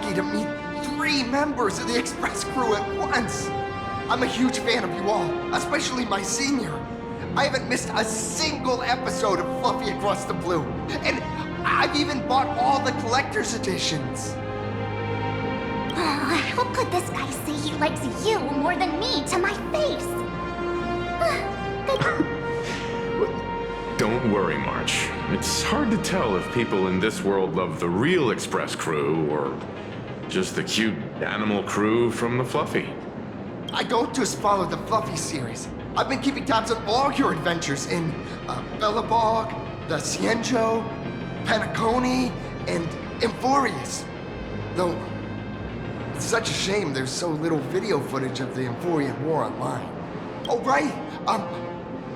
lucky to meet 3 members of the Express crew at once. I'm a huge fan of you all, especially my senior. I haven't missed a single episode of Fluffy Across the Blue, and I've even bought all the collector's editions. How could this guy say he likes you more than me to my face? Don't worry, March. It's hard to tell if people in this world love the real Express crew or just the cute animal crew from the Fluffy. I don't just follow the Fluffy series. I've been keeping tabs on all your adventures in Bellabog, the Cienjo, Penacony, and Emphorius. Though, it's such a shame there's so little video footage of the Emphorian War online. Oh, right.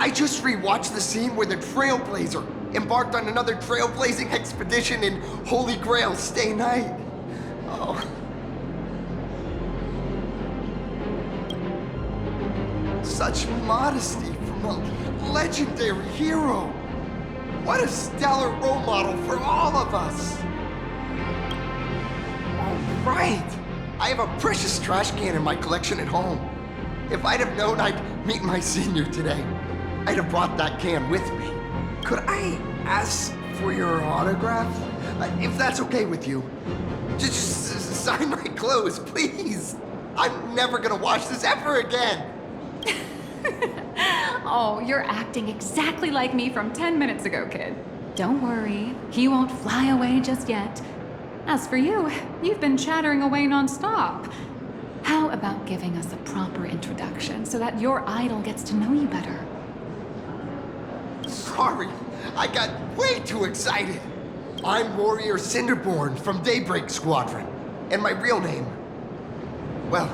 I just rewatched the scene where the Trailblazer embarked on another trailblazing expedition in Holy Grail Stay Night. Oh. Such modesty from a legendary hero. What a stellar role model for all of us. All right. I have a precious trash can in my collection at home. If I'd have known I'd meet my senior today, I'd have brought that can with me. Could I ask for your autograph? If that's okay with you. Just sign my clothes, please. I'm never gonna watch this ever again. Oh, you're acting exactly like me from 10 minutes ago, kid. Don't worry, he won't fly away just yet. As for you, you've been chattering away nonstop. How about giving us a proper introduction so that your idol gets to know you better? Sorry, I got way too excited. I'm Warrior Cinderborn from Daybreak Squadron. And my real name... Well,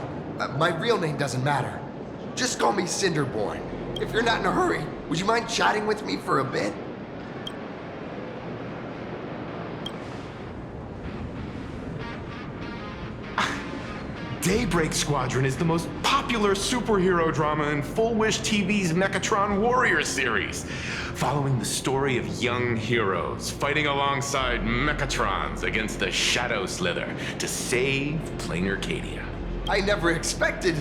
my real name doesn't matter. Just call me Cinderborn. If you're not in a hurry, would you mind chatting with me for a bit? Daybreak Squadron is the most popular superhero drama in Full Wish TV's Mechatron Warrior series, following the story of young heroes fighting alongside Mechatrons against the Shadow Slither to save Planarcadia. I never expected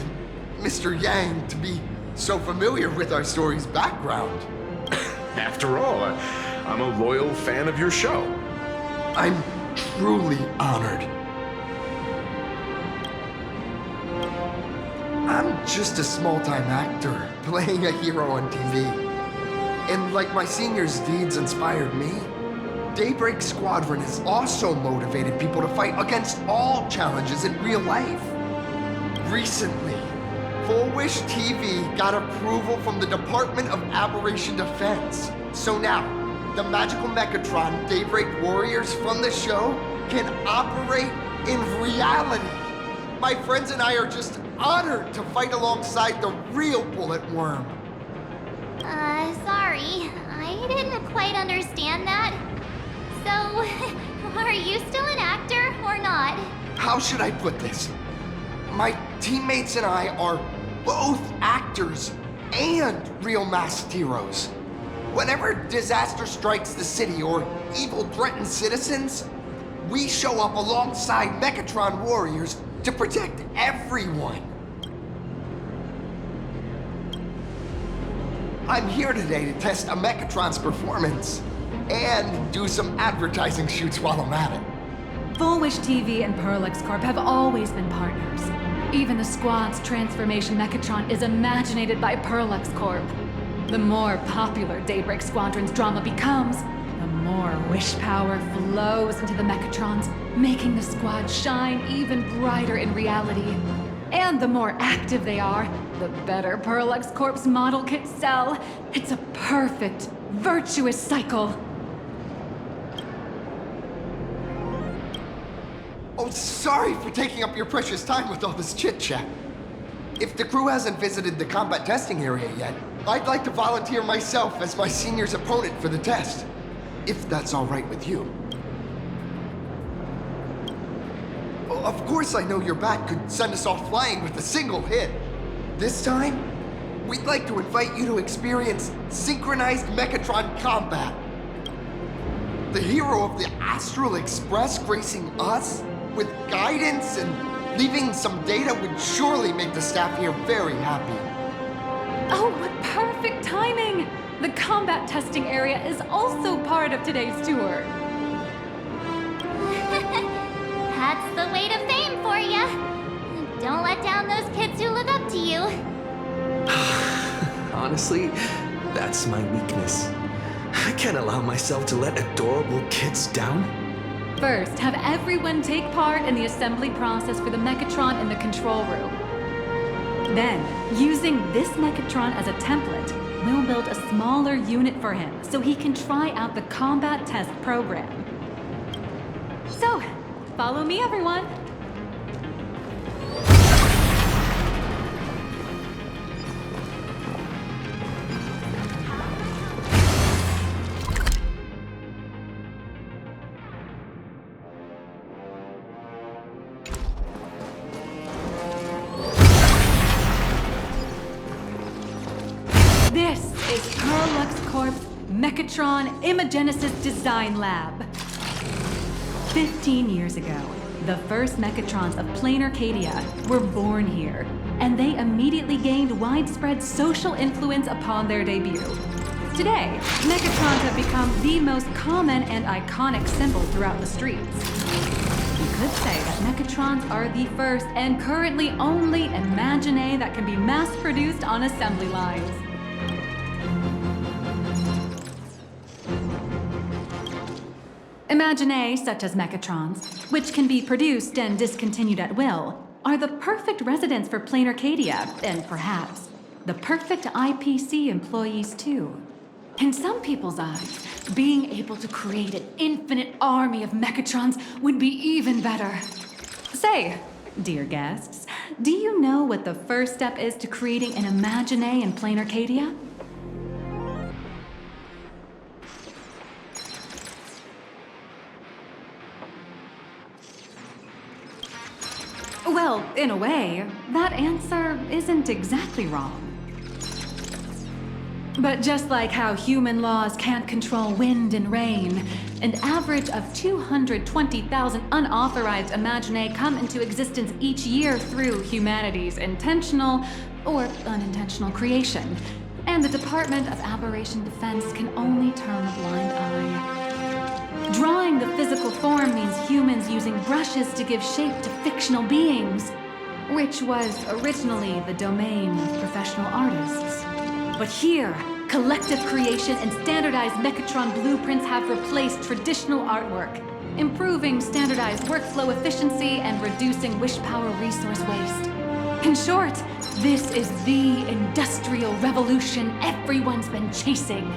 Mr. Yang to be so familiar with our story's background. After all, I'm a loyal fan of your show. I'm truly honored. I'm just a small-time actor playing a hero on TV. And like my senior's deeds inspired me, Daybreak Squadron has also motivated people to fight against all challenges in real life. Recently, Full Wish TV got approval from the Department of Aberration Defense. So now, the magical Mechatron Daybreak Warriors from the show can operate in reality. My friends and I are just honored to fight alongside the real Bullet Worm. Sorry. I didn't quite understand that. So, are you still an actor or not? How should I put this? My teammates and I are both actors and real masked heroes. Whenever disaster strikes the city or evil threatens citizens, we show up alongside Mechatron warriors to protect everyone. I'm here today to test a Mechatron's performance and do some advertising shoots while I'm at it. Full Wish TV and Parallax Corp have always been partners. Even the squad's transformation Mechatron is imaginated by Parallax Corp. The more popular Daybreak Squadron's drama becomes, the more wish power flows into the Mechatrons, making the squad shine even brighter in reality. And the more active they are, the better Parallax Corp's model kits sell. It's a perfect, virtuous cycle. Oh, sorry for taking up your precious time with all this chit-chat. If the crew hasn't visited the combat testing area yet, I'd like to volunteer myself as my senior's opponent for the test. If that's all right with you. Well, of course I know your bat could send us all flying with a single hit. This time, we'd like to invite you to experience synchronized Mechatron combat. The hero of the Astral Express gracing us with guidance and leaving some data would surely make the staff here very happy. Oh, what perfect timing! The combat testing area is also part of today's tour. That's the way to fame for ya. Don't let down those kids who look up to you. Honestly, that's my weakness. I can't allow myself to let adorable kids down. First, have everyone take part in the assembly process for the Mechatron in the control room. Then, using this Mechatron as a template, we'll build a smaller unit for him so he can try out the combat test program. So, follow me, everyone. This is Perlux Corp's Mechatron Imagenesis Design Lab. 15 years ago, the first Mechatrons of Planarcadia were born here, and they immediately gained widespread social influence upon their debut. Today, Mechatrons have become the most common and iconic symbol throughout the streets. You could say that Mechatrons are the first and currently only Imagine that can be mass-produced on assembly lines. Imagine such as Mechatrons, which can be produced and discontinued at will, are the perfect residents for Planarcadia, and perhaps the perfect IPC employees too. In some people's eyes, being able to create an infinite army of Mechatrons would be even better. Say, dear guests, do you know what the first step is to creating an Imagine in Planarcadia? Well, in a way, that answer isn't exactly wrong. But just like how human laws can't control wind and rain, an average of 220,000 unauthorized Imagine come into existence each year through humanity's intentional or unintentional creation, and the Department of Aberration Defense can only turn a blind eye. Drawing the physical form means humans using brushes to give shape to fictional beings, which was originally the domain of professional artists. But here, collective creation and standardized Mechatron blueprints have replaced traditional artwork, improving standardized workflow efficiency and reducing wish power resource waste. In short, this is the industrial revolution everyone's been chasing.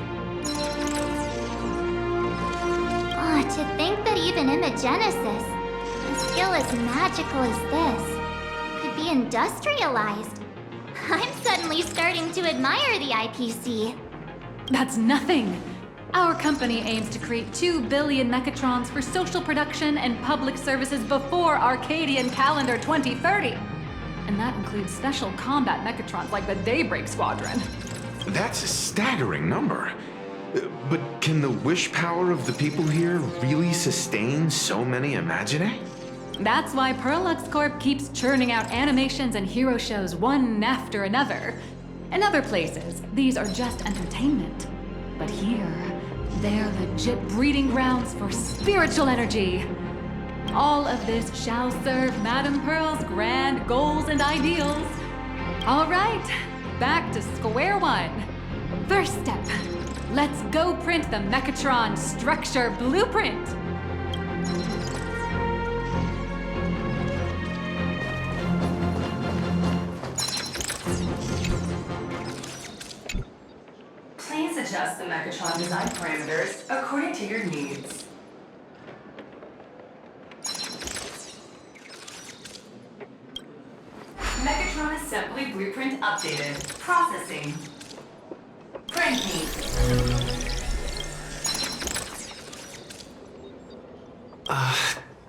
To think that even Imagenesis, a skill as magical as this, could be industrialized. I'm suddenly starting to admire the IPC. That's nothing. Our company aims to create 2 billion Mechatrons for social production and public services before Arcadian calendar 2030. And that includes special combat Mechatrons like the Daybreak Squadron. That's a staggering number. But can the wish power of the people here really sustain so many Imagine? That's why Perlux Corp keeps churning out animations and hero shows one after another. In other places, these are just entertainment. But here, they're legit breeding grounds for spiritual energy. All of this shall serve Madame Pearl's grand goals and ideals. All right, back to square one. First step. Let's go print the Mechatron structure blueprint! Please adjust the Mechatron design parameters according to your needs. Mechatron assembly blueprint updated. Processing. Printing.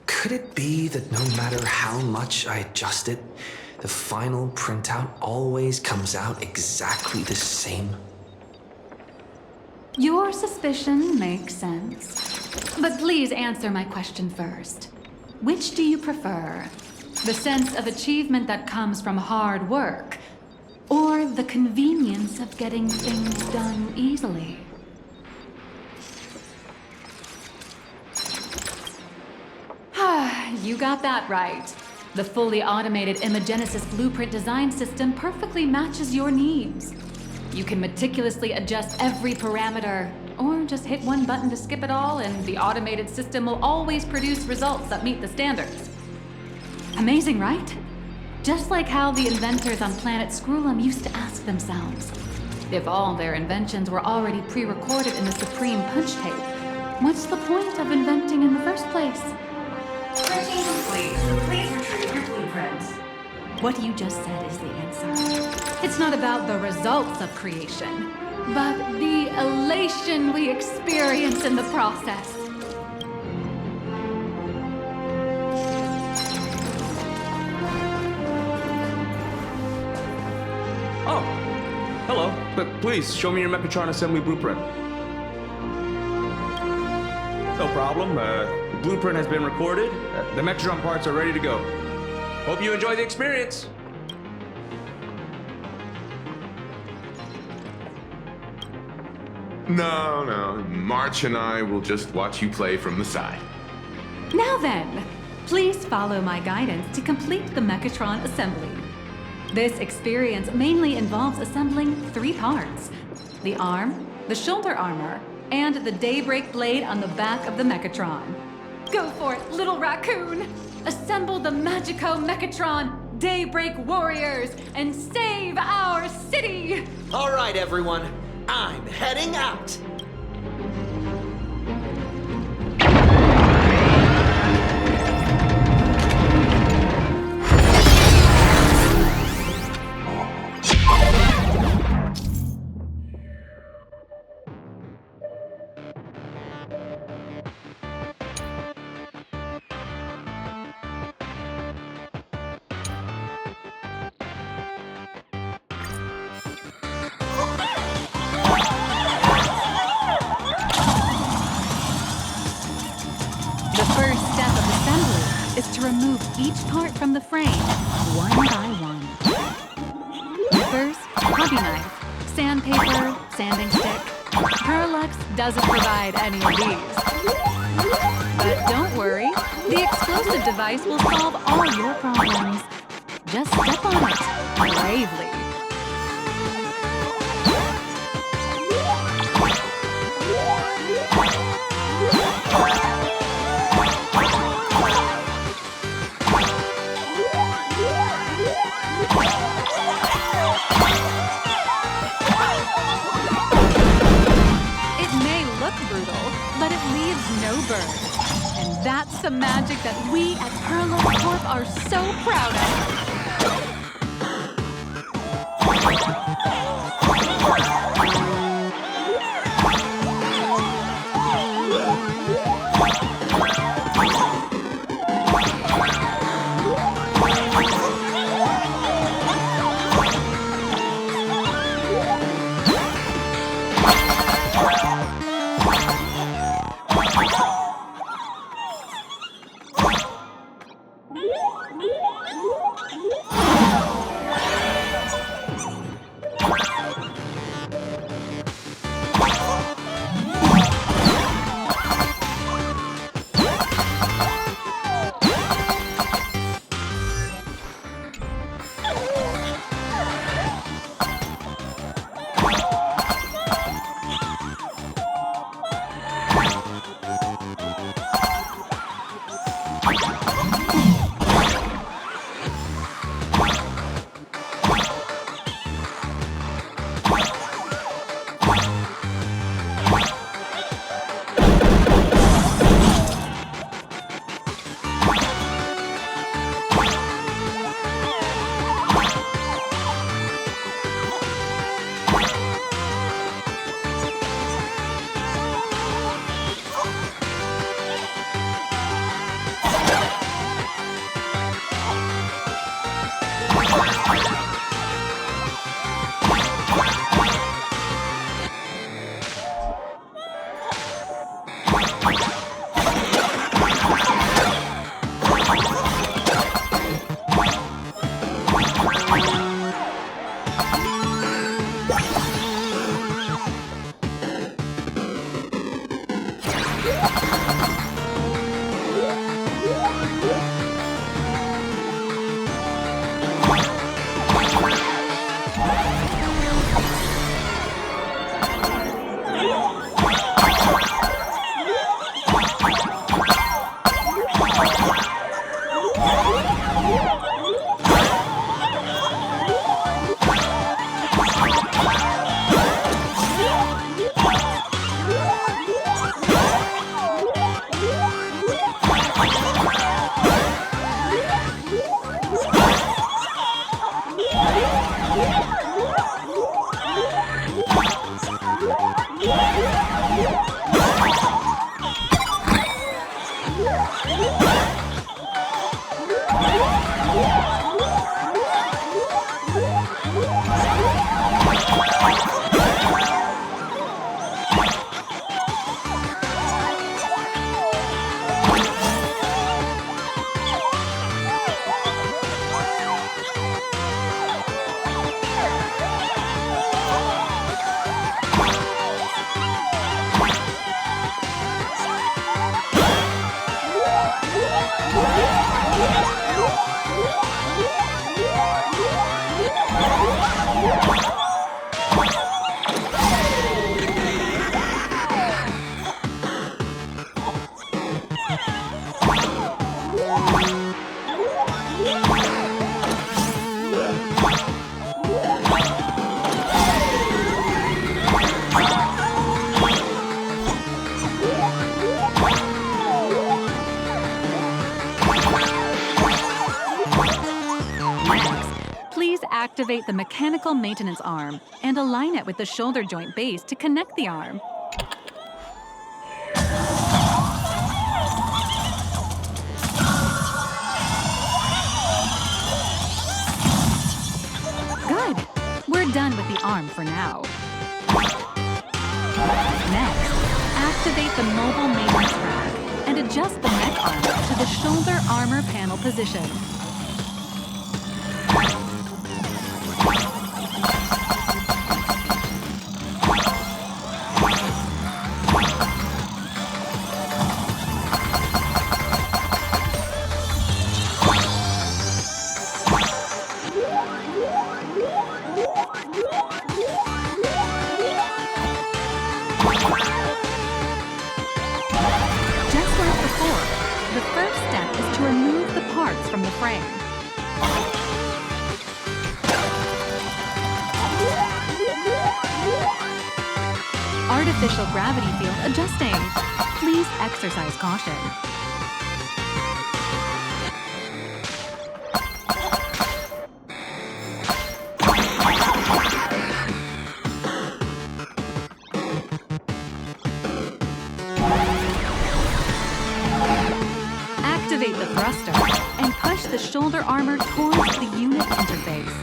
Could it be that no matter how much I adjust it, the final printout always comes out exactly the same? Your suspicion makes sense. But please answer my question first. Which do you prefer? The sense of achievement that comes from hard work, or the convenience of getting things done easily? You got that right. The fully automated Imagenesis blueprint design system perfectly matches your needs. You can meticulously adjust every parameter, or just hit one button to skip it all, and the automated system will always produce results that meet the standards. Amazing, right? Just like how the inventors on planet Skrullum used to ask themselves, if all their inventions were already pre-recorded in the Supreme Punch Tape, what's the point of inventing in the first place? Printing complete. Please retrieve your blueprint. What you just said is the answer. It's not about the results of creation, but the elation we experience in the process. Oh, hello. But please, show me your Mechatron assembly blueprint. No problem. The blueprint has been recorded. The Mechatron parts are ready to go. Hope you enjoy the experience. No. March and I will just watch you play from the side. Now then, please follow my guidance to complete the Mechatron assembly. This experience mainly involves assembling 3 parts: the arm, the shoulder armor, and the Daybreak blade on the back of the Mechatron. Go for it, little raccoon! Assemble the Magico Mechatron Daybreak warriors and save our city! All right, everyone. I'm heading out. To remove each part from the frame, one by one. Nippers, hobby knife, sandpaper, sanding stick. Parallax doesn't provide any of these. But don't worry, the explosive device will solve all your problems. Just step on it, bravely. But it leaves no burn. And that's the magic that we at Parallax Corp are so proud of. Activate the mechanical maintenance arm and align it with the shoulder joint base to connect the arm. Good. We're done with the arm for now. Next, activate the mobile maintenance rack and adjust the neck armor to the shoulder armor panel position. Artificial gravity field adjusting. Please exercise caution. Activate the thruster and push the shoulder armor towards the unit interface.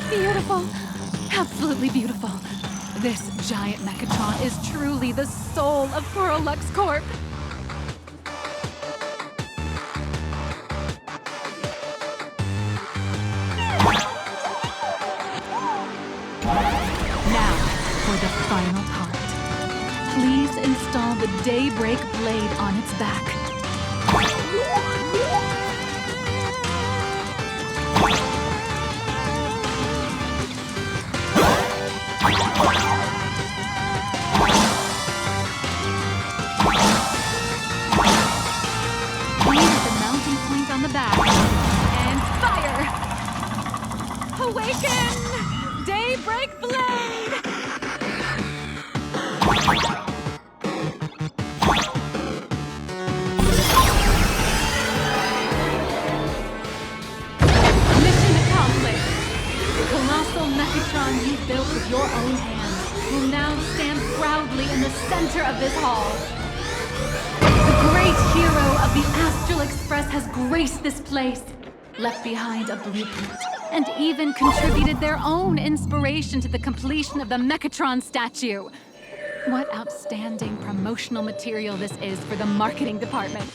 Beautiful. Absolutely beautiful. This giant Mechatron is truly the soul of Pluralux Corp. Now, for the final part. Please install the Daybreak blade on its back. Awaken! Daybreak Blade! Mission accomplished! The colossal Mechatron you built with your own hands will now stand proudly in the center of this hall. The great hero of the Astral Express has graced this place, left behind a blueprint, and even contributed their own inspiration to the completion of the Mechatron statue. What outstanding promotional material this is for the marketing department.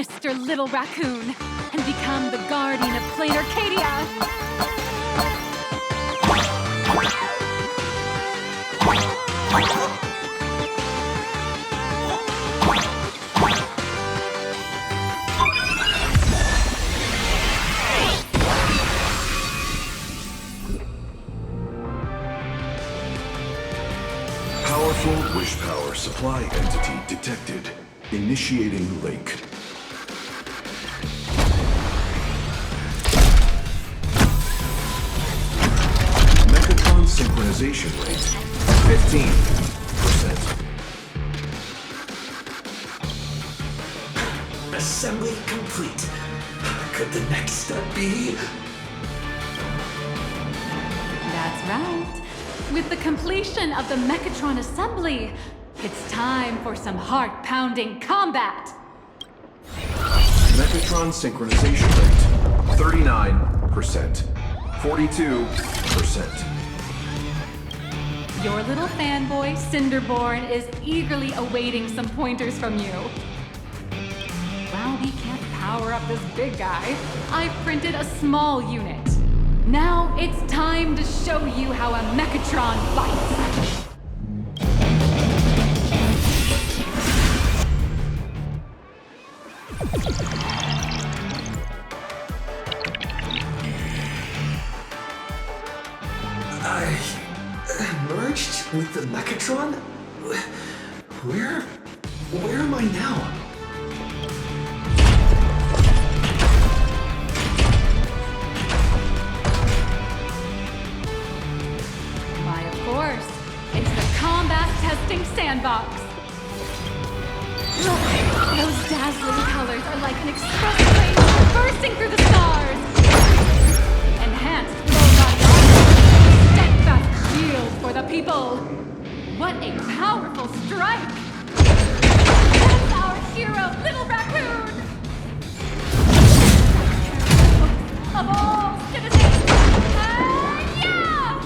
Mr. Little Raccoon, and become the guardian of Planarcadia. Powerful wish power supply entity detected. Initiating lake. Mechatron synchronization rate 15%. Assembly complete. Could the next step be? That's right. With the completion of the Mechatron assembly, it's time for some heart-pounding combat! Mechatron synchronization rate 39%. 42%. Your little fanboy, Cinderborn, is eagerly awaiting some pointers from you. While we can't power up this big guy, I've printed a small unit. Now it's time to show you how a Mechatron fights! I merged with the Mechatron? Where am I now? Why, of course, it's the combat testing sandbox. Look, those dazzling colors are like an express train bursting through the stars. Enhanced full-body armor, steadfast shield for the people. What a powerful strike! That's our hero, Little Raccoon! Of all citizens! Yeah!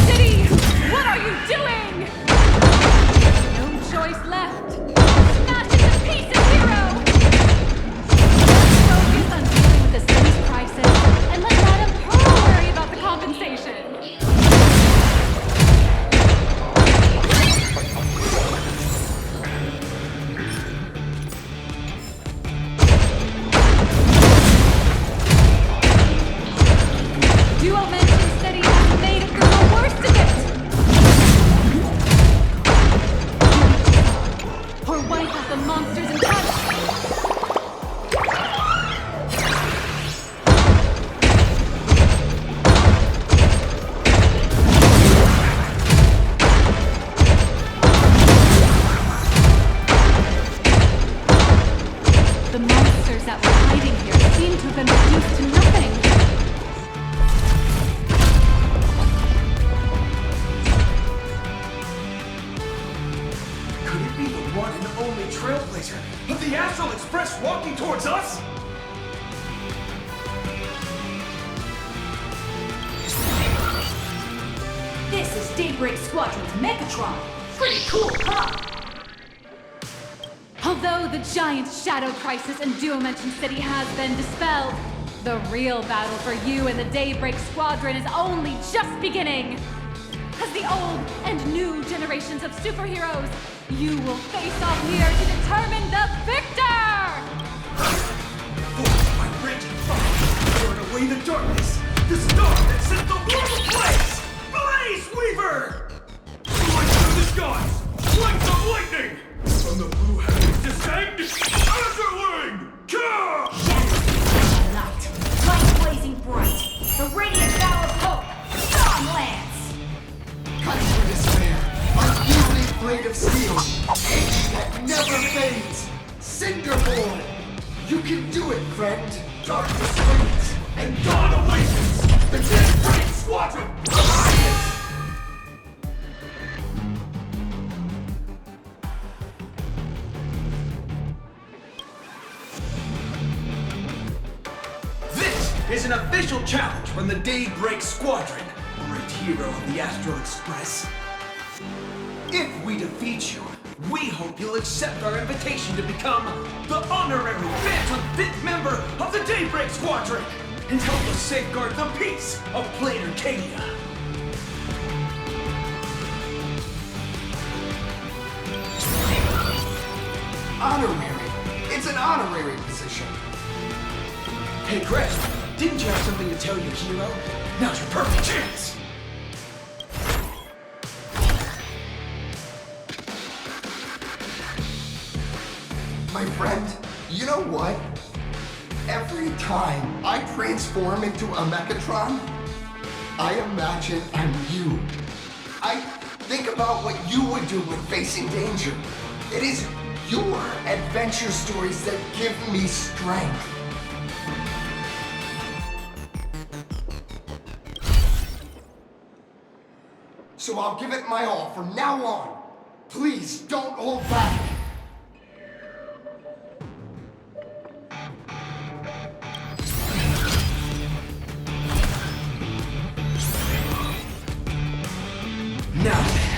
City, what are you doing? No choice left. Smash it to pieces, hero! Let's focus on dealing with the city's crisis, and let Madame Pearl worry about the compensation. Duo mentioned City has made it through the worst of it! Or wipe out the monsters and touch! The monsters that were hiding here seem to have been reduced to nothing. Could it be the one and only trailblazer of the Astral Express walking towards us? This is Daybreak Squadron's Mechatron. Pretty cool, huh? Although the giant shadow crisis in Duo-Mention City has been dispelled, the real battle for you and the Daybreak Squadron is only just beginning! As the old and new generations of superheroes, you will face off here to determine the victor! Forced by raging fire, burn away the darkness, the star that set the world ablaze! Blaze Weaver! Fly through the skies, flanks of lightning! From the blue heavens descend, Azurling! Light, light blazing bright, the radiant bow of hope, Dawn Lance! Cuts for despair, unwieldy blade of steel, age that never fades. Cinderborn, you can do it, friend. Darkness fades, and dawn awakens. The Daybreak Squadron, Alliance! This is an official challenge from the Daybreak Squadron. Right hero of the Astral Express. If we defeat you, we hope you'll accept our invitation to become the honorary Phantom 5th member of the Daybreak Squadron and help us safeguard the peace of Planarcadia. Honorary. It's an honorary position. Hey, Crest, didn't you have something to tell your hero? Now's your perfect chance! My friend, you know what? Every time I transform into a Mechatron, I imagine I'm you. I think about what you would do when facing danger. It is your adventure stories that give me strength. So I'll give it my all from now on. Please don't hold back. Now then,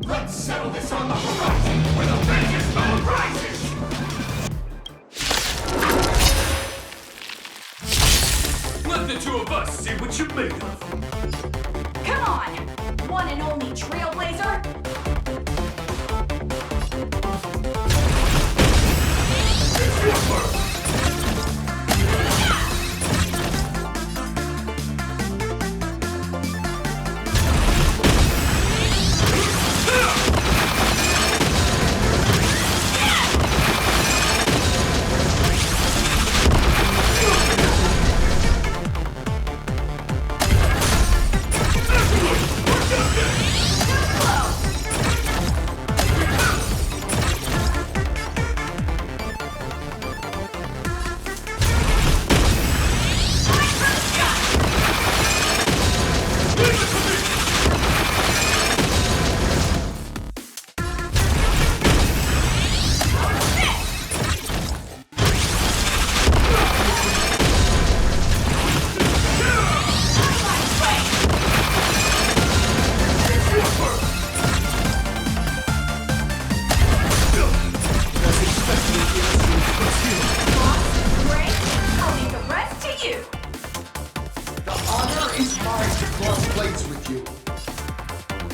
Let's settle this on the horizon where the vengeance mode rises! let the two of us see what you're made of. Come on! One and only Trailblazer! It's your turn!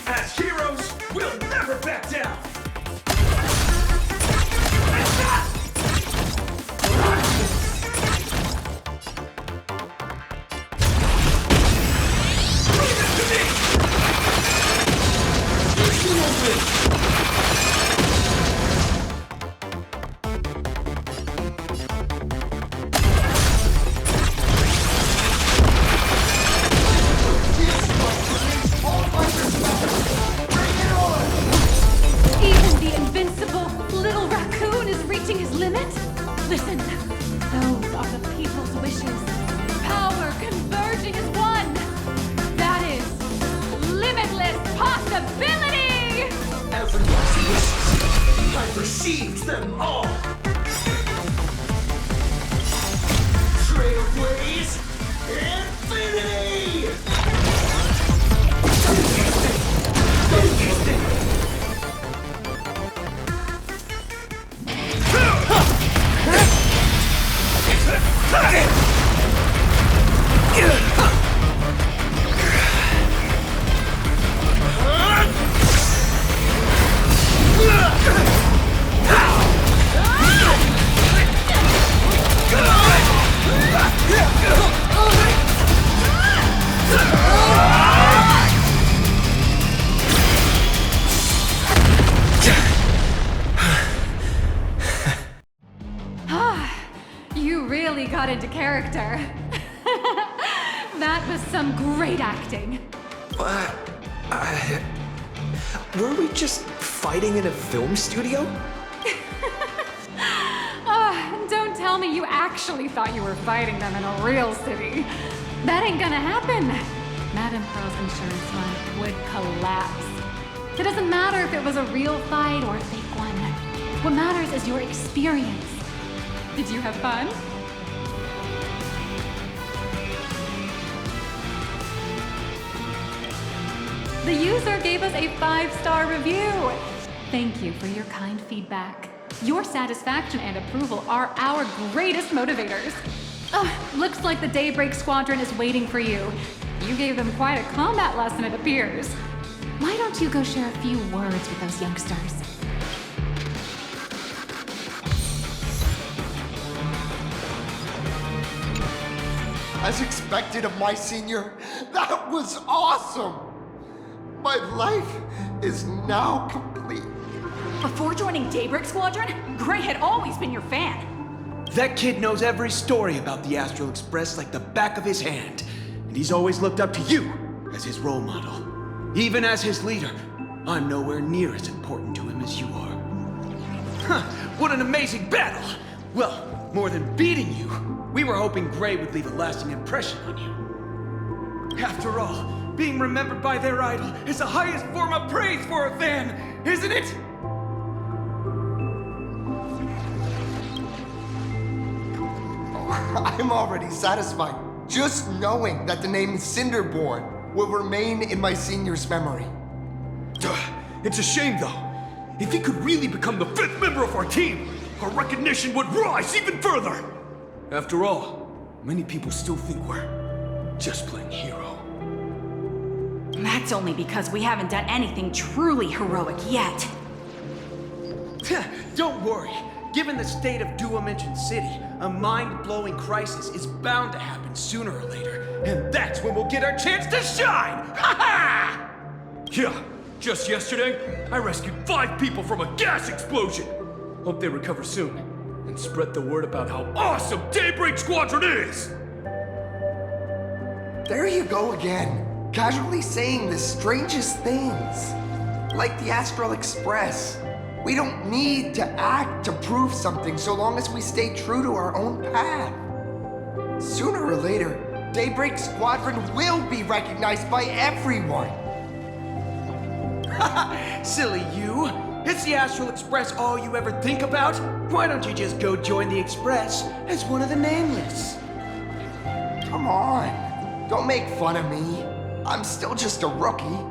As heroes, we'll never back down! Leave it to me! It's your win! Even the invincible little raccoon is reaching his limit? Listen, those are the people's wishes. Power converging as one. That is limitless possibility! Everyone's wishes. I've received them all! Trailblaze Infinity! You really got into character. That was some great acting. Were we just fighting in a film studio? Don't tell me you actually thought you were fighting them in a real city. That ain't gonna happen. Madame Pearl's insurance fund would collapse. It doesn't matter if it was a real fight or a fake one. What matters is your experience. Did you have fun? The user gave us a 5-star review. Thank you for your kind feedback. Your satisfaction and approval are our greatest motivators. Looks like the Daybreak Squadron is waiting for you. You gave them quite a combat lesson, it appears. Why don't you go share a few words with those youngsters? As expected of my senior, that was awesome! My life is now complete. Before joining Daybreak Squadron, Gray had always been your fan. That kid knows every story about the Astral Express like the back of his hand. And he's always looked up to you as his role model. Even as his leader, I'm nowhere near as important to him as you are. Huh, what an amazing battle! Well, more than beating you, we were hoping Gray would leave a lasting impression on you. After all, being remembered by their idol is the highest form of praise for a fan, isn't it? I'm already satisfied, just knowing that the name Cinderborn will remain in my senior's memory. It's a shame, though. If he could really become the 5th member of our team, our recognition would rise even further. After all, many people still think we're just playing hero. That's only because we haven't done anything truly heroic yet. Don't worry. Given the state of Duomension City, a mind-blowing crisis is bound to happen sooner or later. And that's when we'll get our chance to shine! Ha ha! Yeah, just yesterday, I rescued 5 people from a gas explosion. Hope they recover soon. And spread the word about how awesome Daybreak Squadron is! There you go again, casually saying the strangest things. Like the Astral Express. We don't need to act to prove something so long as we stay true to our own path. Sooner or later, Daybreak Squadron will be recognized by everyone. Silly you! Is the Astral Express all you ever think about? Why don't you just go join the Express as one of the nameless? Come on, don't make fun of me. I'm still just a rookie.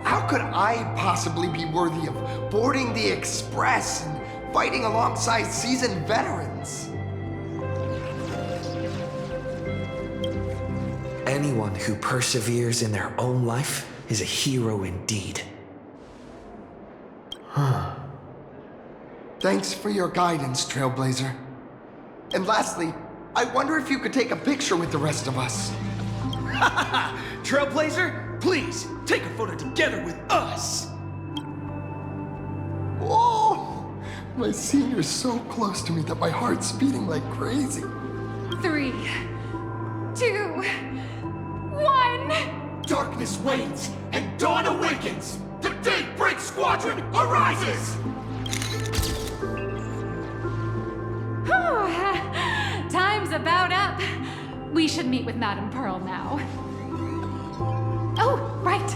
How could I possibly be worthy of boarding the Express and fighting alongside seasoned veterans? Anyone who perseveres in their own life is a hero indeed. Thanks for your guidance, Trailblazer. And lastly, I wonder if you could take a picture with the rest of us. Trailblazer, please, take a photo together with us! Whoa! My senior's so close to me that my heart's beating like crazy. 3, 2, 1. Darkness wanes and dawn awakens! The Daybreak Squadron arises! Time's about up. We should meet with Madame Pearl now. Oh, right.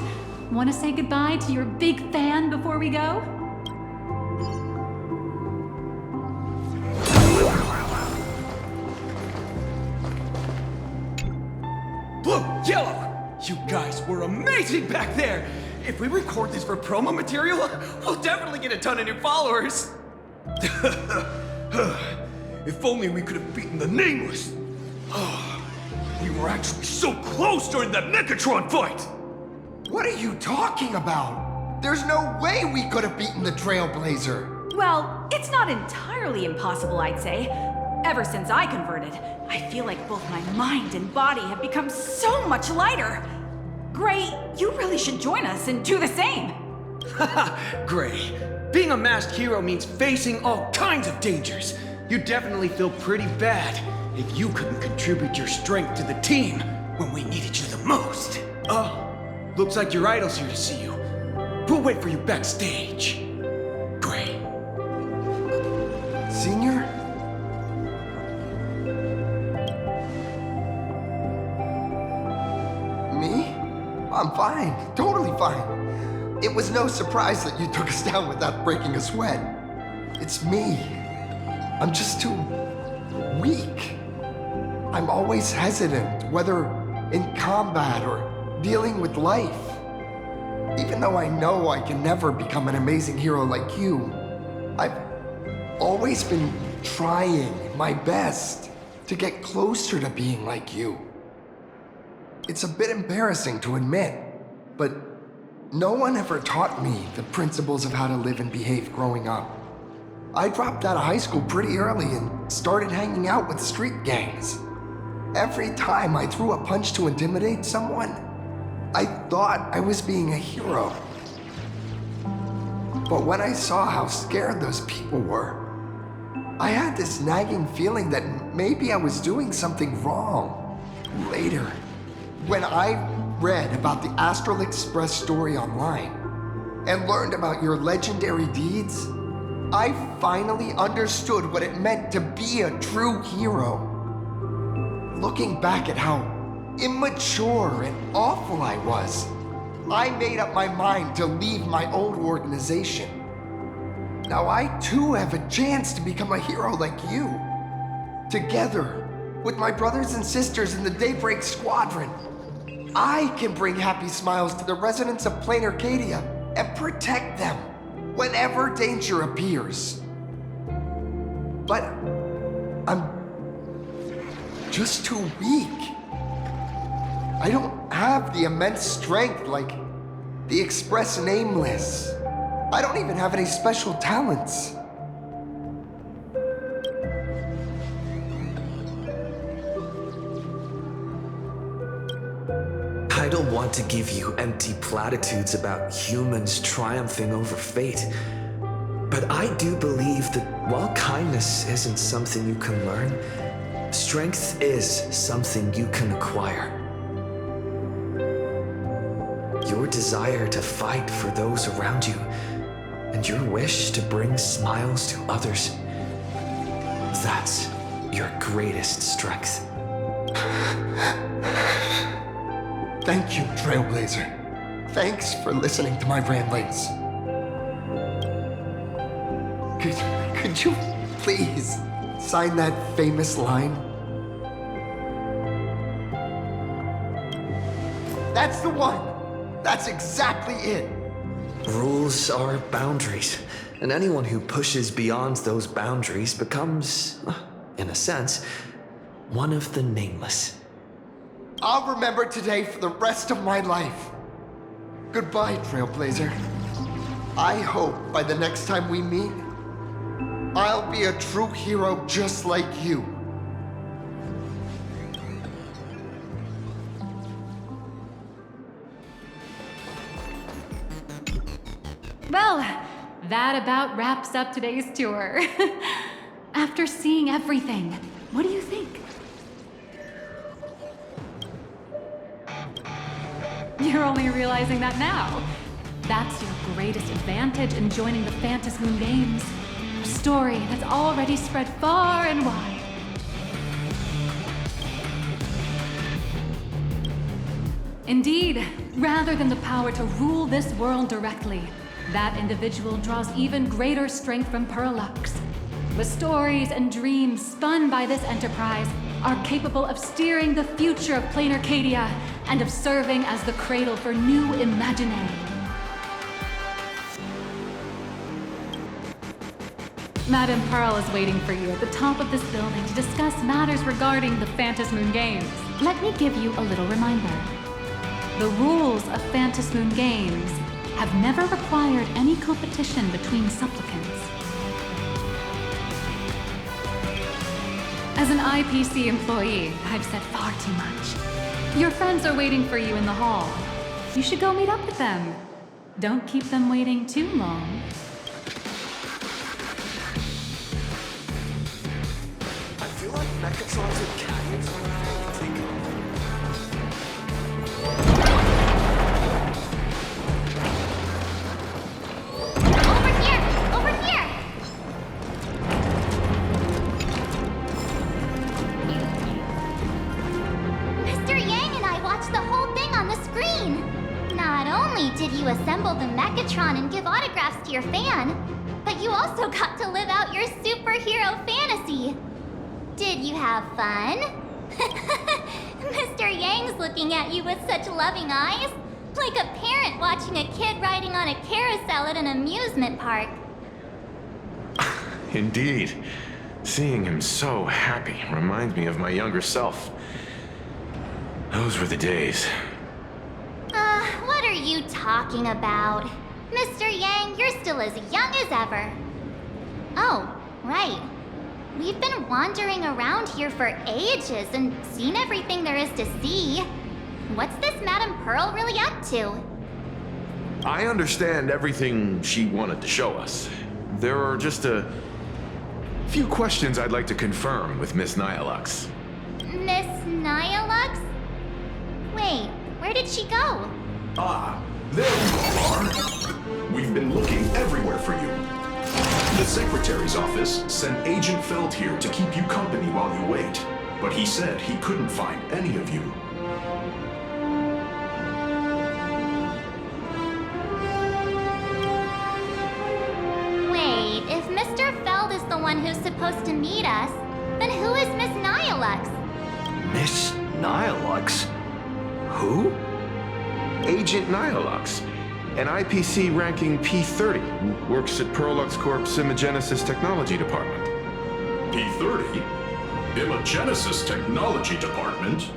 Want to say goodbye to your big fan before we go? Blue, yellow! You guys were amazing back there! If we record this for promo material, we'll definitely get a ton of new followers! If only we could have beaten the Nameless! We were actually so close during that Megatron fight! What are you talking about? There's no way we could have beaten the Trailblazer. Well, it's not entirely impossible, I'd say. Ever since I converted, I feel like both my mind and body have become so much lighter. Gray, you really should join us and do the same. Haha, Gray. Being a masked hero means facing all kinds of dangers. You definitely feel pretty bad if you couldn't contribute your strength to the team when we needed you the most. Looks like your idol's here to see you. We'll wait for you backstage. Gray. Senior? Me? I'm fine. Totally fine. It was no surprise that you took us down without breaking a sweat. It's me. I'm just too weak. I'm always hesitant, whether in combat or dealing with life. Even though I know I can never become an amazing hero like you, I've always been trying my best to get closer to being like you. It's a bit embarrassing to admit, but no one ever taught me the principles of how to live and behave growing up. I dropped out of high school pretty early and started hanging out with street gangs. Every time I threw a punch to intimidate someone, I thought I was being a hero. But when I saw how scared those people were, I had this nagging feeling that maybe I was doing something wrong. Later, when I read about the Astral Express story online and learned about your legendary deeds, I finally understood what it meant to be a true hero. Looking back at how immature and awful I was, I made up my mind to leave my old organization. Now I too have a chance to become a hero like you. Together with my brothers and sisters in the Daybreak Squadron, I can bring happy smiles to the residents of Planarcadia and protect them whenever danger appears. But I'm just too weak. I don't have the immense strength like the Express Nameless. I don't even have any special talents. I don't want to give you empty platitudes about humans triumphing over fate, but I do believe that while kindness isn't something you can learn, strength is something you can acquire. Your desire to fight for those around you, and your wish to bring smiles to others, that's your greatest strength. Thank you, Trailblazer. Thanks for listening to my ramblings. Could you please sign that famous line? That's the one! That's exactly it! Rules are boundaries, and anyone who pushes beyond those boundaries becomes, in a sense, one of the nameless. I'll remember today for the rest of my life. Goodbye, Trailblazer. I hope by the next time we meet, I'll be a true hero just like you. Well, that about wraps up today's tour. After seeing everything, what do you think? You're only realizing that now. That's your greatest advantage in joining the Phantom Moon Games. A story that's already spread far and wide. Indeed, rather than the power to rule this world directly, that individual draws even greater strength from Parallax. The stories and dreams spun by this enterprise are capable of steering the future of Planarcadia and of serving as the cradle for new imaginary. Madame Pearl is waiting for you at the top of this building to discuss matters regarding the Phantom Moon Games. Let me give you a little reminder. The rules of Phantom Moon Games have never required any competition between supplicants. As an IPC employee, I've said far too much. Your friends are waiting for you in the hall. You should go meet up with them. Don't keep them waiting too long. I feel like Mechatrons and Canyons are take Over here! Mr. Yang and I watched the whole thing on the screen. Not only did you assemble the Mechatron and give autographs to your fan, but you also got to live out your superhero fantasy. Did you have fun? Mr. Yang's looking at you with such loving eyes. Like a parent watching a kid riding on a carousel at an amusement park. Indeed. Seeing him so happy reminds me of my younger self. Those were the days. What are you talking about? Mr. Yang, you're still as young as ever. Oh, right. We've been wandering around here for ages and seen everything there is to see. What's this Madame Pearl really up to? I understand everything she wanted to show us. There are just a few questions I'd like to confirm with Miss Nyalux. Miss Nyalux? Wait, where did she go? Ah, there you all are. We've been looking everywhere for you. The Secretary's office sent Agent Feld here to keep you company while you wait, but he said he couldn't find any of you. Wait, if Mr. Feld is the one who's supposed to meet us, then who is Miss Nyalux? Miss Nyalux? Who? Agent Nyalux, an IPC ranking P30 who works at Perlux Corp's Imagenesis Technology Department. P30? Imagenesis Technology Department?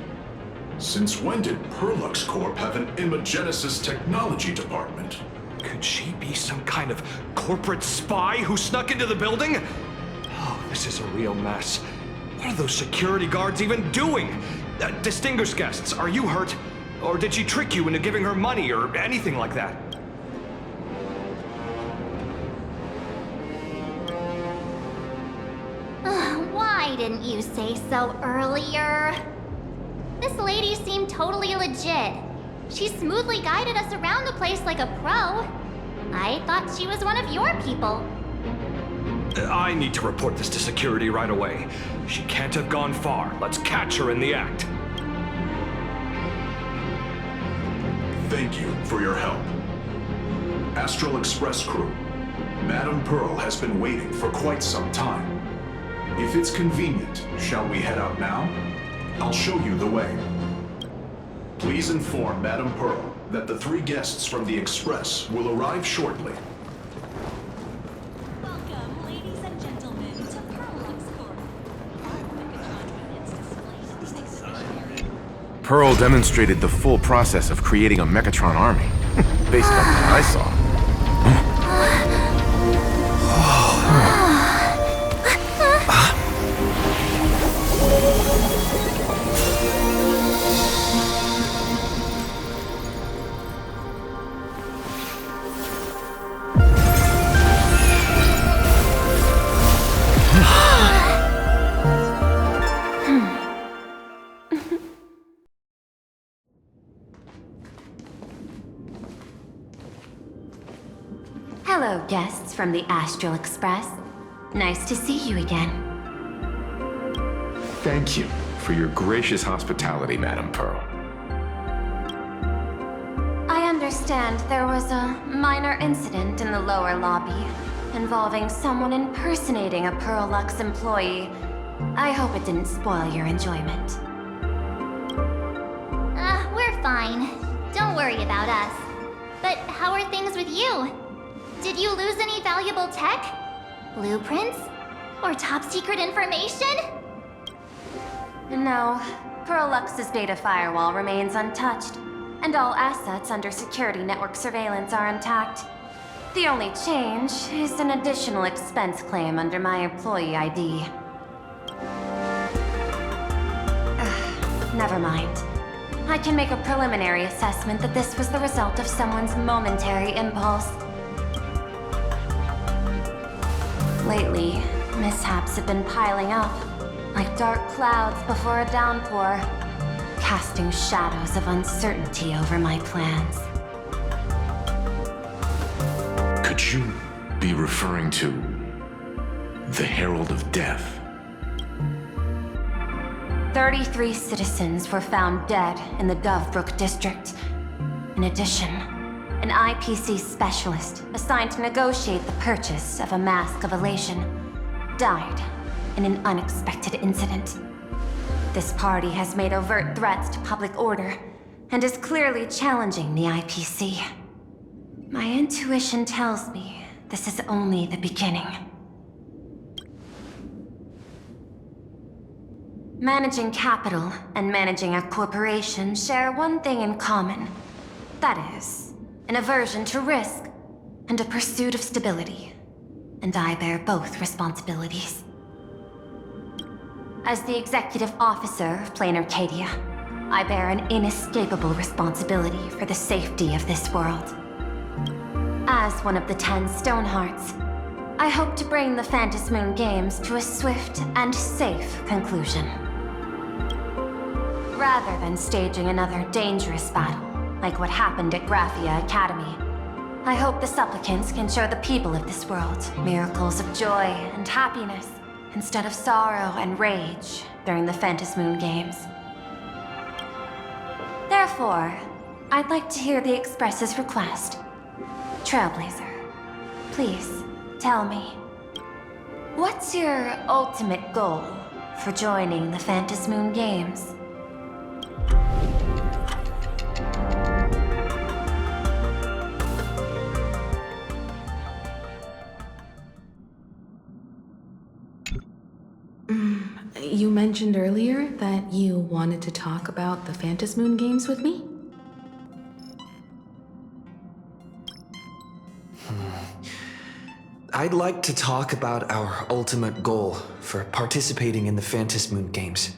Since when did Perlux Corp have an Imagenesis Technology Department? Could she be some kind of corporate spy who snuck into the building? Oh, this is a real mess. What are those security guards even doing? Distinguished guests, are you hurt? Or did she trick you into giving her money or anything like that? Why didn't you say so earlier? This lady seemed totally legit. She smoothly guided us around the place like a pro. I thought she was one of your people. I need to report this to security right away. She can't have gone far. Let's catch her in the act. Thank you for your help. Astral Express crew, Madame Pearl has been waiting for quite some time. If it's convenient, shall we head out now? I'll show you the way. Please inform Madame Pearl that the 3 guests from the Express will arrive shortly. Welcome, ladies and gentlemen, to Perlux Corp. Our Megatron units display. Pearl demonstrated the full process of creating a Mechatron army, based on what I saw. Hello, guests from the Astral Express. Nice to see you again. Thank you for your gracious hospitality, Madame Pearl. I understand there was a minor incident in the lower lobby involving someone impersonating a Perlux employee. I hope it didn't spoil your enjoyment. We're fine. Don't worry about us. But how are things with you? Did you lose any valuable tech? Blueprints? Or top secret information? No, Perlux's data firewall remains untouched, and all assets under security network surveillance are intact. The only change is an additional expense claim under my employee ID. Never mind. I can make a preliminary assessment that this was the result of someone's momentary impulse. Lately, mishaps have been piling up, like dark clouds before a downpour, casting shadows of uncertainty over my plans. Could you be referring to the Herald of Death? 33 citizens were found dead in the Dovebrook district. In addition, an IPC specialist assigned to negotiate the purchase of a Mask of Elation died in an unexpected incident. This party has made overt threats to public order, and is clearly challenging the IPC. My intuition tells me this is only the beginning. Managing capital and managing a corporation share one thing in common. That is, an aversion to risk and a pursuit of stability. And I bear both responsibilities. As the executive officer of Planarcadia, I bear an inescapable responsibility for the safety of this world. As one of the 10 Stonehearts, I hope to bring the Phantom Moon Games to a swift and safe conclusion. Rather than staging another dangerous battle, like what happened at Graphia Academy, I hope the supplicants can show the people of this world miracles of joy and happiness, instead of sorrow and rage during the Phantom Moon Games. Therefore, I'd like to hear the Express's request. Trailblazer, please, tell me. What's your ultimate goal for joining the Phantom Moon Games? You mentioned earlier that you wanted to talk about the Phantom Moon Games with me? I'd like to talk about our ultimate goal for participating in the Phantom Moon Games.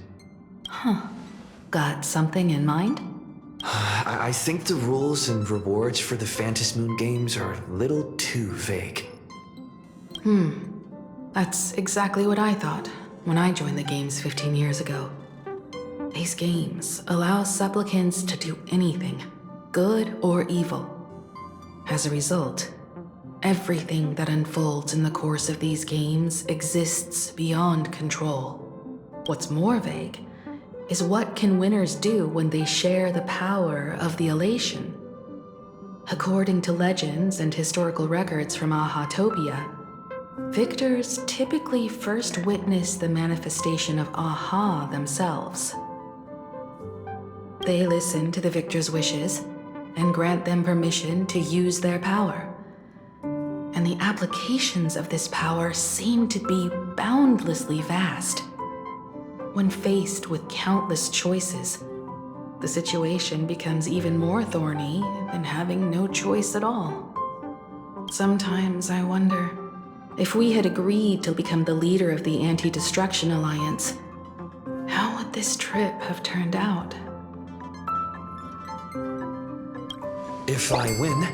Huh. Got something in mind? I think the rules and rewards for the Phantom Moon Games are a little too vague. That's exactly what I thought when I joined the games 15 years ago. These games allow supplicants to do anything, good or evil. As a result, everything that unfolds in the course of these games exists beyond control. What's more vague is what can winners do when they share the power of the elation. According to legends and historical records from Ahatopia, victors typically first witness the manifestation of Aha themselves. They listen to the victor's wishes and grant them permission to use their power. And the applications of this power seem to be boundlessly vast. When faced with countless choices, the situation becomes even more thorny than having no choice at all. Sometimes I wonder, if we had agreed to become the leader of the Anti-Destruction Alliance, how would this trip have turned out? If I win,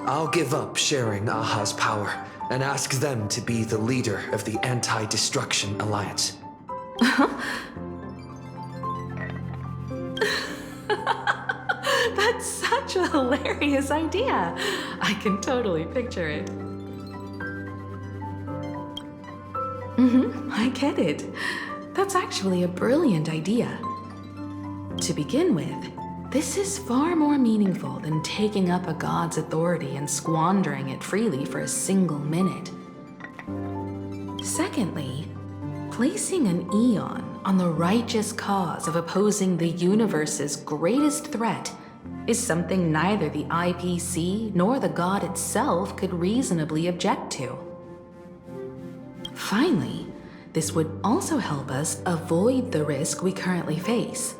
I'll give up sharing Aha's power and ask them to be the leader of the Anti-Destruction Alliance. That's such a hilarious idea. I can totally picture it. I get it. That's actually a brilliant idea. To begin with, this is far more meaningful than taking up a god's authority and squandering it freely for a single minute. Secondly, placing an Eon on the righteous cause of opposing the universe's greatest threat is something neither the IPC nor the god itself could reasonably object to. Finally, this would also help us avoid the risk we currently face,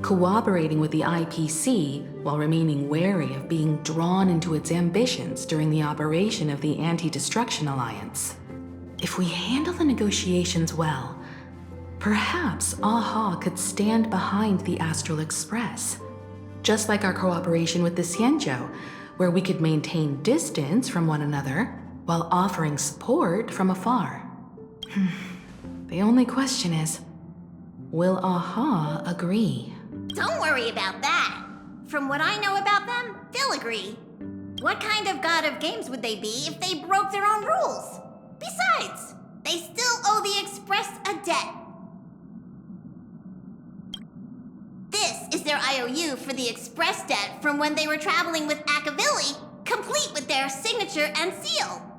cooperating with the IPC while remaining wary of being drawn into its ambitions during the operation of the Anti-Destruction Alliance. If we handle the negotiations well, perhaps Aha could stand behind the Astral Express, just like our cooperation with the Xianzhou, where we could maintain distance from one another while offering support from afar. The only question is, will Aha agree? Don't worry about that. From what I know about them, they'll agree. What kind of god of games would they be if they broke their own rules? Besides, they still owe the Express a debt. This is their IOU for the Express debt from when they were traveling with Akavilli, complete with their signature and seal.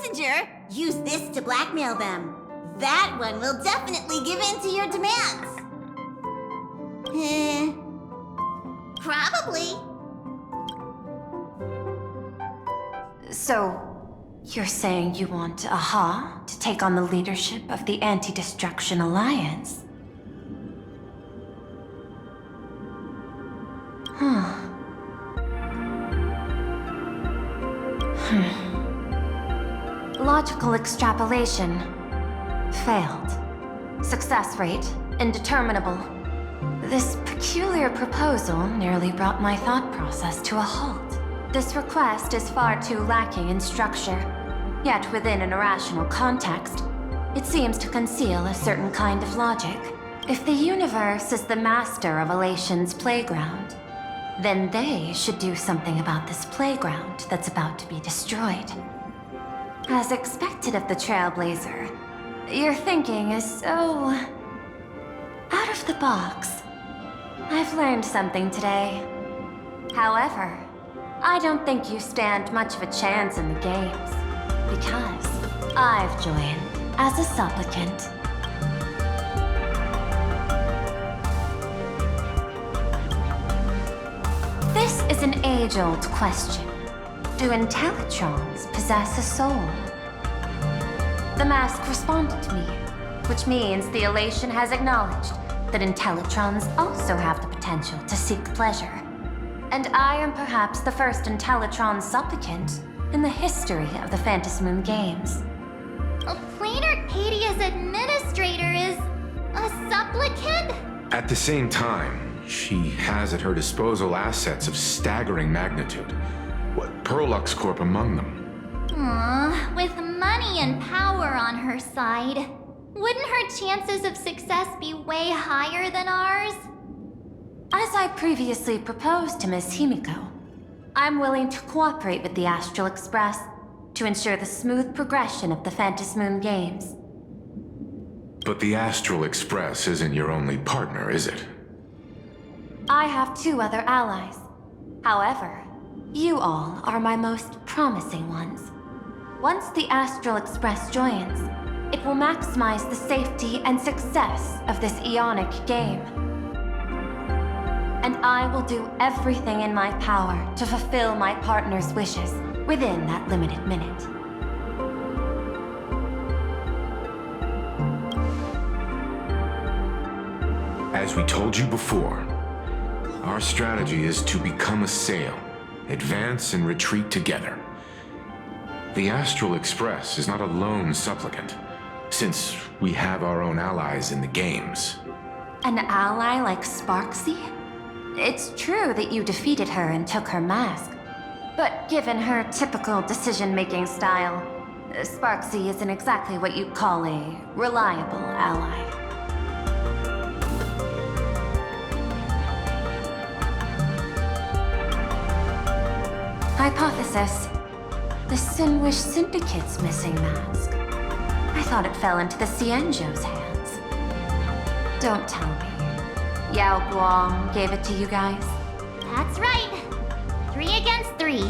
messenger, use this to blackmail them. That one will definitely give in to your demands. Probably. So, you're saying you want Aha to take on the leadership of the Anti-Destruction Alliance? Logical extrapolation. Failed. Success rate indeterminable. This peculiar proposal nearly brought my thought process to a halt. This request is far too lacking in structure, yet within an irrational context, it seems to conceal a certain kind of logic. If the universe is the master of Elation's playground, then they should do something about this playground that's about to be destroyed. As expected of the Trailblazer, your thinking is so out of the box. I've learned something today. However, I don't think you stand much of a chance in the games, because I've joined as a supplicant. This is an age-old question. Do Intellitrons possess a soul? The mask responded to me, which means the Elation has acknowledged that Intellitrons also have the potential to seek pleasure. And I am perhaps the first Intellitron supplicant in the history of the Phantasmoon games. Planarcadia's administrator is a supplicant? At the same time, she has at her disposal assets of staggering magnitude. What, Perlux Corp among them. Aww, with money and power on her side, wouldn't her chances of success be way higher than ours? As I previously proposed to Miss Himiko, I'm willing to cooperate with the Astral Express to ensure the smooth progression of the Phantasmoon games. But the Astral Express isn't your only partner, is it? I have 2 other allies. However, you all are my most promising ones. Once the Astral Express joins, it will maximize the safety and success of this Ionic game. And I will do everything in my power to fulfill my partner's wishes within that limited minute. As we told you before, our strategy is to become a sail, advance and retreat together. The Astral Express is not a lone supplicant, since we have our own allies in the games. An ally like Sparksy? It's true that you defeated her and took her mask, but given her typical decision-making style, Sparksy isn't exactly what you'd call a reliable ally. Hypothesis. The Sinwish Syndicate's missing mask. I thought it fell into the Cienjo's hands. Don't tell me. Yao Guang gave it to you guys? That's right. 3 against 3.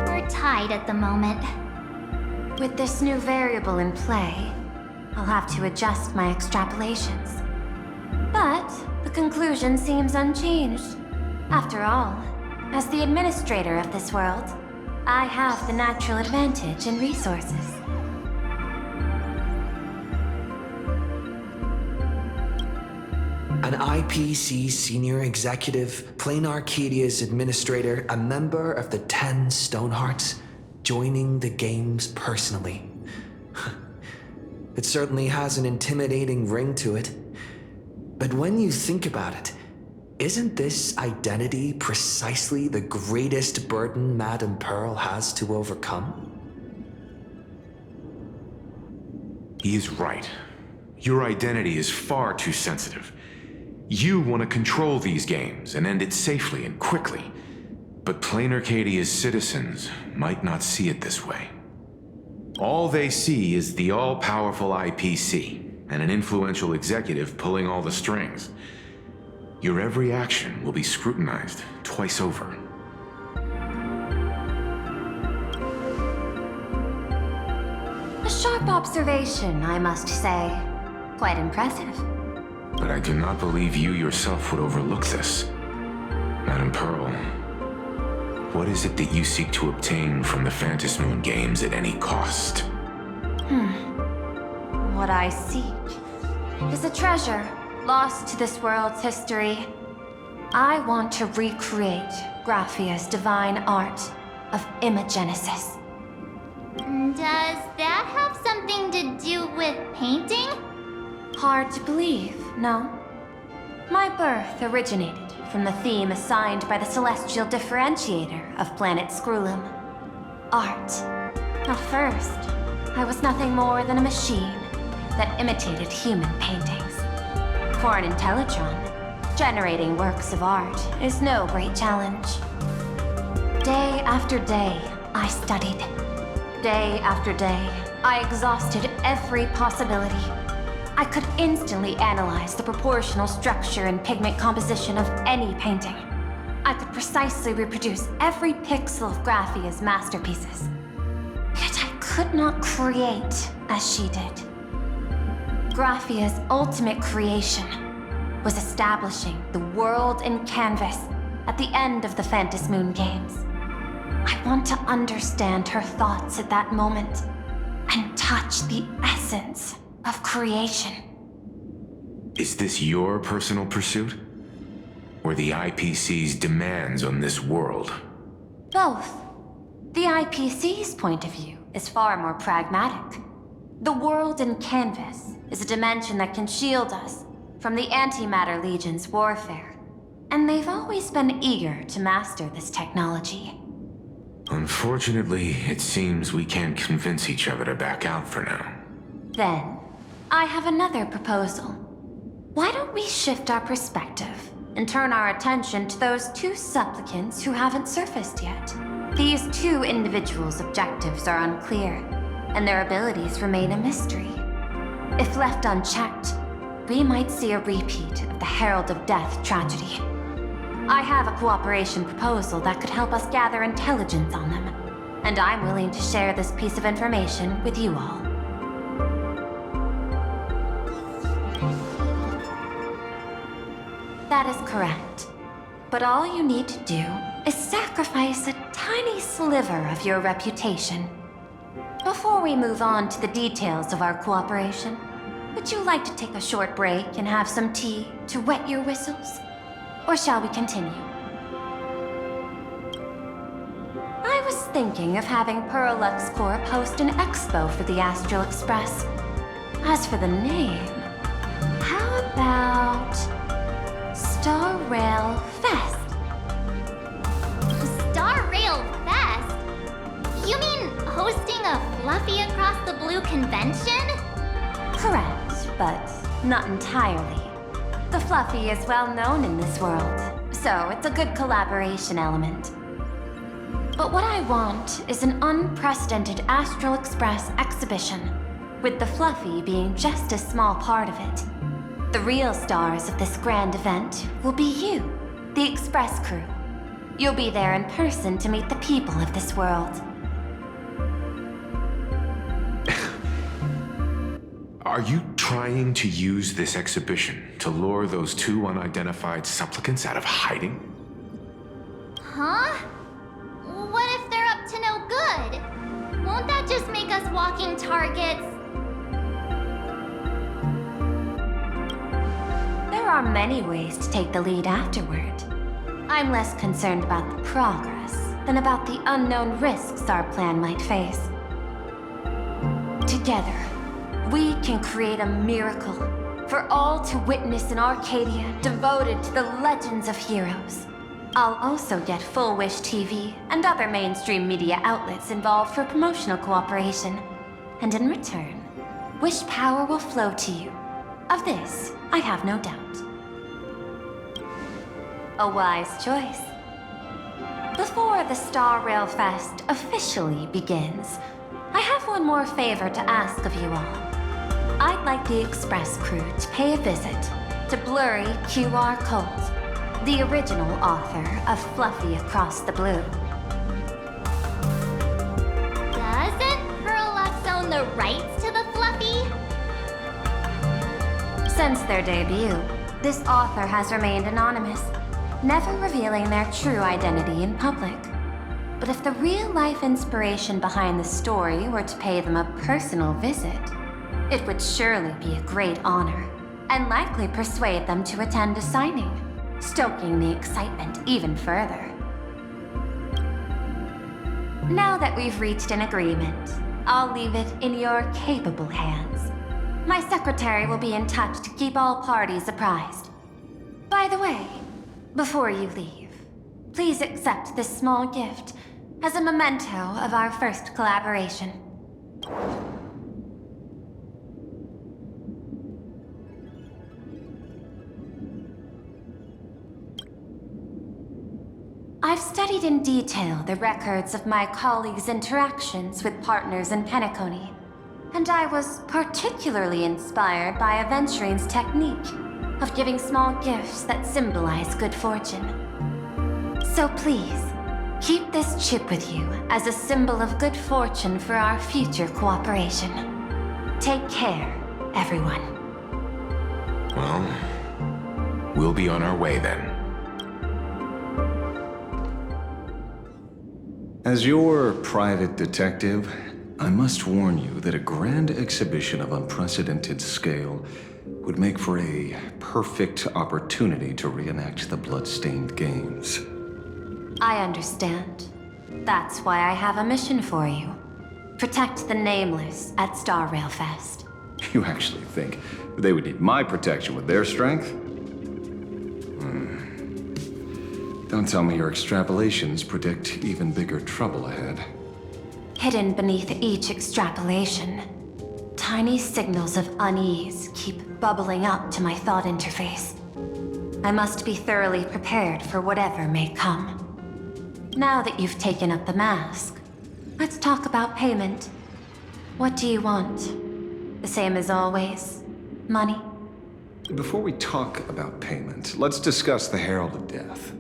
We're tied at the moment. With this new variable in play, I'll have to adjust my extrapolations. But the conclusion seems unchanged. After all, as the administrator of this world, I have the natural advantage in resources. An IPC senior executive, Planarcadia's administrator, a member of the 10 Stonehearts, joining the games personally. It certainly has an intimidating ring to it. But when you think about it, isn't this identity precisely the greatest burden Madame Pearl has to overcome? He is right. Your identity is far too sensitive. You want to control these games and end it safely and quickly. But Planarcadia's citizens might not see it this way. All they see is the all-powerful IPC and an influential executive pulling all the strings. Your every action will be scrutinized twice over. Sharp observation, I must say. Quite impressive. But I do not believe you yourself would overlook this. Madam Pearl, what is it that you seek to obtain from the Phantasmoon Games at any cost? What I seek is a treasure lost to this world's history. I want to recreate Graphia's divine art of imagenesis. Does that have something to do with painting? Hard to believe, no? My birth originated from the theme assigned by the celestial differentiator of planet Scrulum. Art. At first, I was nothing more than a machine that imitated human paintings. For an Intellitron, generating works of art is no great challenge. Day after day, I studied. Day after day, I exhausted every possibility. I could instantly analyze the proportional structure and pigment composition of any painting. I could precisely reproduce every pixel of Graphia's masterpieces. Yet I could not create as she did. Graphia's ultimate creation was establishing the world in canvas at the end of the Phantasmoon Games. I want to understand her thoughts at that moment and touch the essence of creation. Is this your personal pursuit? Or the IPC's demands on this world? Both. The IPC's point of view is far more pragmatic. The world in canvas is a dimension that can shield us from the Antimatter Legion's warfare, and they've always been eager to master this technology. Unfortunately, it seems we can't convince each other to back out for now. Then, I have another proposal. Why don't we shift our perspective and turn our attention to those two supplicants who haven't surfaced yet? These two individuals' objectives are unclear, and their abilities remain a mystery. If left unchecked, we might see a repeat of the Herald of Death tragedy. I have a cooperation proposal that could help us gather intelligence on them, and I'm willing to share this piece of information with you all. That is correct. But all you need to do is sacrifice a tiny sliver of your reputation. Before we move on to the details of our cooperation, would you like to take a short break and have some tea to wet your whistles? Or shall we continue? I was thinking of having Perlux Corp host an expo for the Astral Express. As for the name, how about Star Rail Fest? Star Rail Fest? You mean hosting a Fluffy Across the Blue convention? Correct, but not entirely. The Fluffy is well known in this world, so it's a good collaboration element. But what I want is an unprecedented Astral Express exhibition, with the Fluffy being just a small part of it. The real stars of this grand event will be you, the Express crew. You'll be there in person to meet the people of this world. Are you trying to use this exhibition to lure those two unidentified supplicants out of hiding? Huh? What if they're up to no good? Won't that just make us walking targets? There are many ways to take the lead afterward. I'm less concerned about the progress than about the unknown risks our plan might face. Together, we can create a miracle for all to witness in Arcadia devoted to the legends of heroes. I'll also get Full Wish TV and other mainstream media outlets involved for promotional cooperation. And in return, Wish power will flow to you. Of this, I have no doubt. A wise choice. Before the Star Rail Fest officially begins, I have one more favor to ask of you all. I'd like the Express crew to pay a visit to Blurry QR Colt, the original author of Fluffy Across the Blue. Doesn't Perlux own the rights to Since their debut, this author has remained anonymous, never revealing their true identity in public. But if the real-life inspiration behind the story were to pay them a personal visit, it would surely be a great honor, and likely persuade them to attend a signing, stoking the excitement even further. Now that we've reached an agreement, I'll leave it in your capable hands. My secretary will be in touch to keep all parties apprised. By the way, before you leave, please accept this small gift as a memento of our first collaboration. I've studied in detail the records of my colleagues' interactions with partners in Penacony, and I was particularly inspired by Aventurine's technique of giving small gifts that symbolize good fortune. So please, keep this chip with you as a symbol of good fortune for our future cooperation. Take care, everyone. Well, we'll be on our way then. As your private detective, I must warn you that a grand exhibition of unprecedented scale would make for a perfect opportunity to reenact the blood-stained games. I understand. That's why I have a mission for you. Protect the Nameless at Star Rail Fest. You actually think they would need my protection with their strength? Don't tell me your extrapolations predict even bigger trouble ahead. Hidden beneath each extrapolation, tiny signals of unease keep bubbling up to my thought interface. I must be thoroughly prepared for whatever may come. Now that you've taken up the mask, let's talk about payment. What do you want? The same as always? Money? Before we talk about payment, let's discuss the Herald of Death.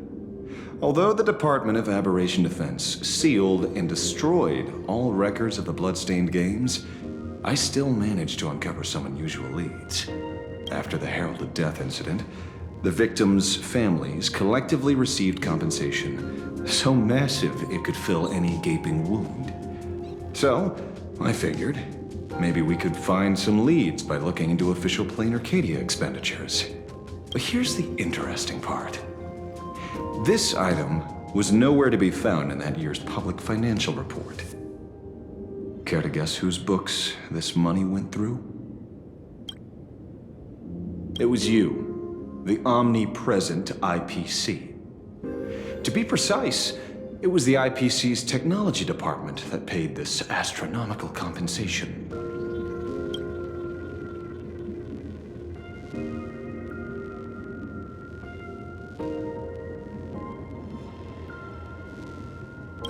Although the Department of Aberration Defense sealed and destroyed all records of the Bloodstained Games, I still managed to uncover some unusual leads. After the Herald of Death incident, the victims' families collectively received compensation so massive it could fill any gaping wound. So, I figured, maybe we could find some leads by looking into official Planarcadia expenditures. But here's the interesting part. This item was nowhere to be found in that year's public financial report. Care to guess whose books this money went through? It was you, the omnipresent IPC. To be precise, it was the IPC's technology department that paid this astronomical compensation.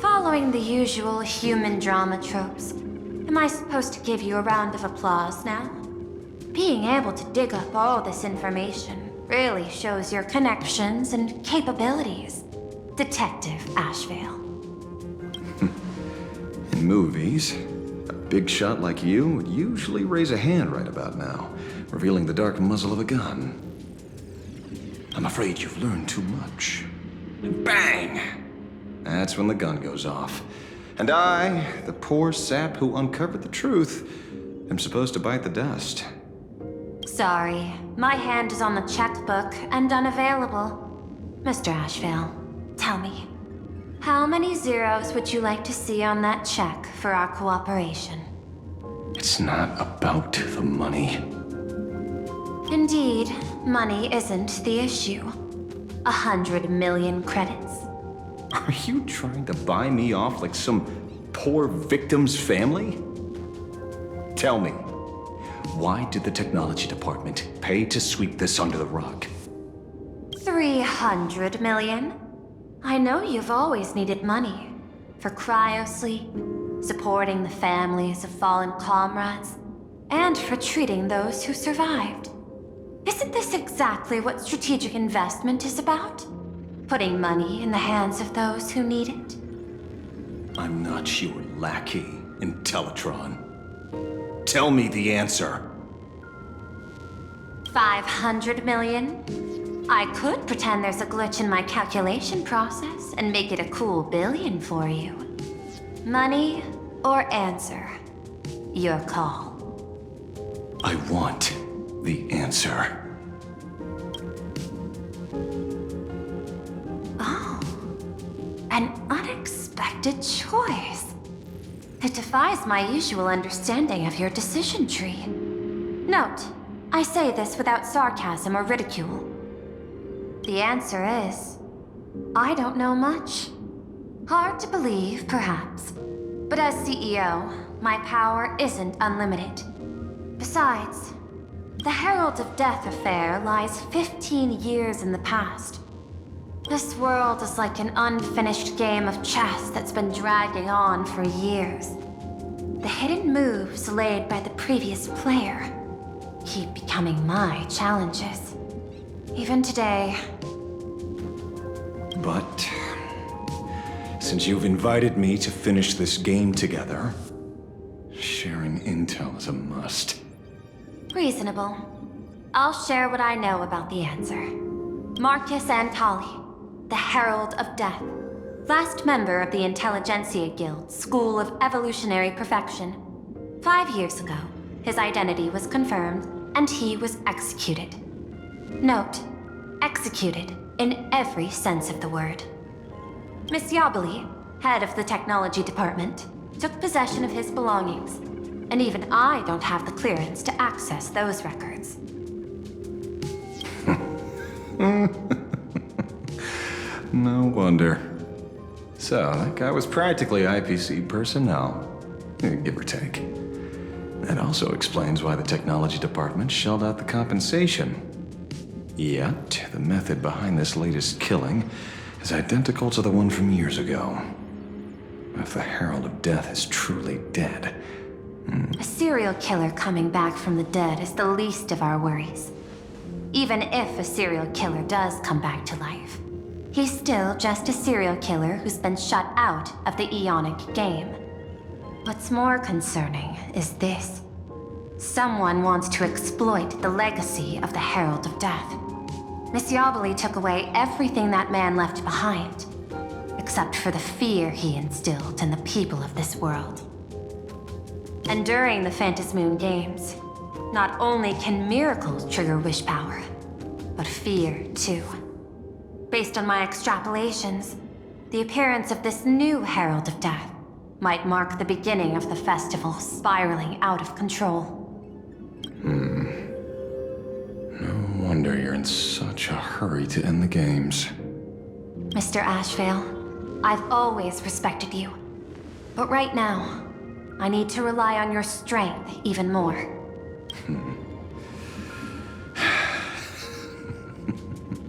Following the usual human drama tropes, am I supposed to give you a round of applause now? Being able to dig up all this information really shows your connections and capabilities, Detective Ashvale. In movies, a big shot like you would usually raise a hand right about now, revealing the dark muzzle of a gun. I'm afraid you've learned too much. Bang! That's when the gun goes off. And I, the poor sap who uncovered the truth, am supposed to bite the dust. Sorry, my hand is on the checkbook and unavailable. Mr. Ashvale, tell me, how many zeros would you like to see on that check for our cooperation? It's not about the money. Indeed, money isn't the issue. 100 million credits. Are you trying to buy me off like some poor victim's family? Tell me, why did the technology department pay to sweep this under the rug? 300 million? I know you've always needed money. For cryosleep, supporting the families of fallen comrades, and for treating those who survived. Isn't this exactly what strategic investment is about? Putting money in the hands of those who need it? I'm not your lackey, Intellitron. Tell me the answer. 500 million? I could pretend there's a glitch in my calculation process and make it a cool billion for you. Money or answer? Your call. I want the answer. Oh, an unexpected choice. It defies my usual understanding of your decision tree. Note, I say this without sarcasm or ridicule. The answer is, I don't know much. Hard to believe, perhaps. But as CEO, my power isn't unlimited. Besides, the Herald of Death affair lies 15 years in the past. This world is like an unfinished game of chess that's been dragging on for years. The hidden moves laid by the previous player keep becoming my challenges. Even today. But since you've invited me to finish this game together, sharing intel is a must. Reasonable. I'll share what I know about the answer. Marcus Antali, the Herald of Death. Last member of the Intelligentsia Guild School of Evolutionary Perfection. 5 years ago, his identity was confirmed, and he was executed. Note, executed in every sense of the word. Miss Yabali, head of the technology department, took possession of his belongings, and even I don't have the clearance to access those records. No wonder. So, that guy was practically IPC personnel, give or take. That also explains why the technology department shelled out the compensation. Yet, the method behind this latest killing is identical to the one from years ago. If the Herald of Death is truly dead... A serial killer coming back from the dead is the least of our worries. Even if a serial killer does come back to life, he's still just a serial killer who's been shut out of the Eonic game. What's more concerning is this. Someone wants to exploit the legacy of the Herald of Death. Miss Yabali took away everything that man left behind, except for the fear he instilled in the people of this world. And during the Phantasmoon Games, not only can miracles trigger wish power, but fear too. Based on my extrapolations, the appearance of this new Herald of Death might mark the beginning of the festival spiraling out of control. No wonder you're in such a hurry to end the games. Mr. Ashvale, I've always respected you. But right now, I need to rely on your strength even more.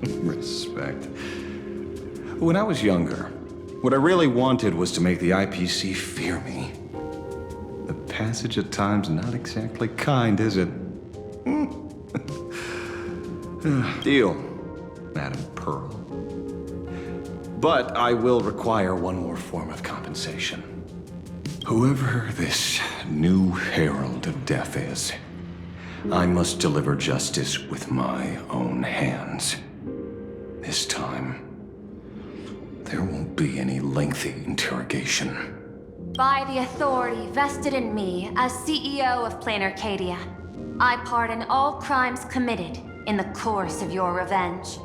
Respect. When I was younger, what I really wanted was to make the IPC fear me. The passage at time's not exactly kind, is it? Deal, Madam Pearl. But I will require one more form of compensation. Whoever this new Herald of Death is, I must deliver justice with my own hands. This time, there won't be any lengthy interrogation. By the authority vested in me as CEO of Planarcadia, I pardon all crimes committed in the course of your revenge.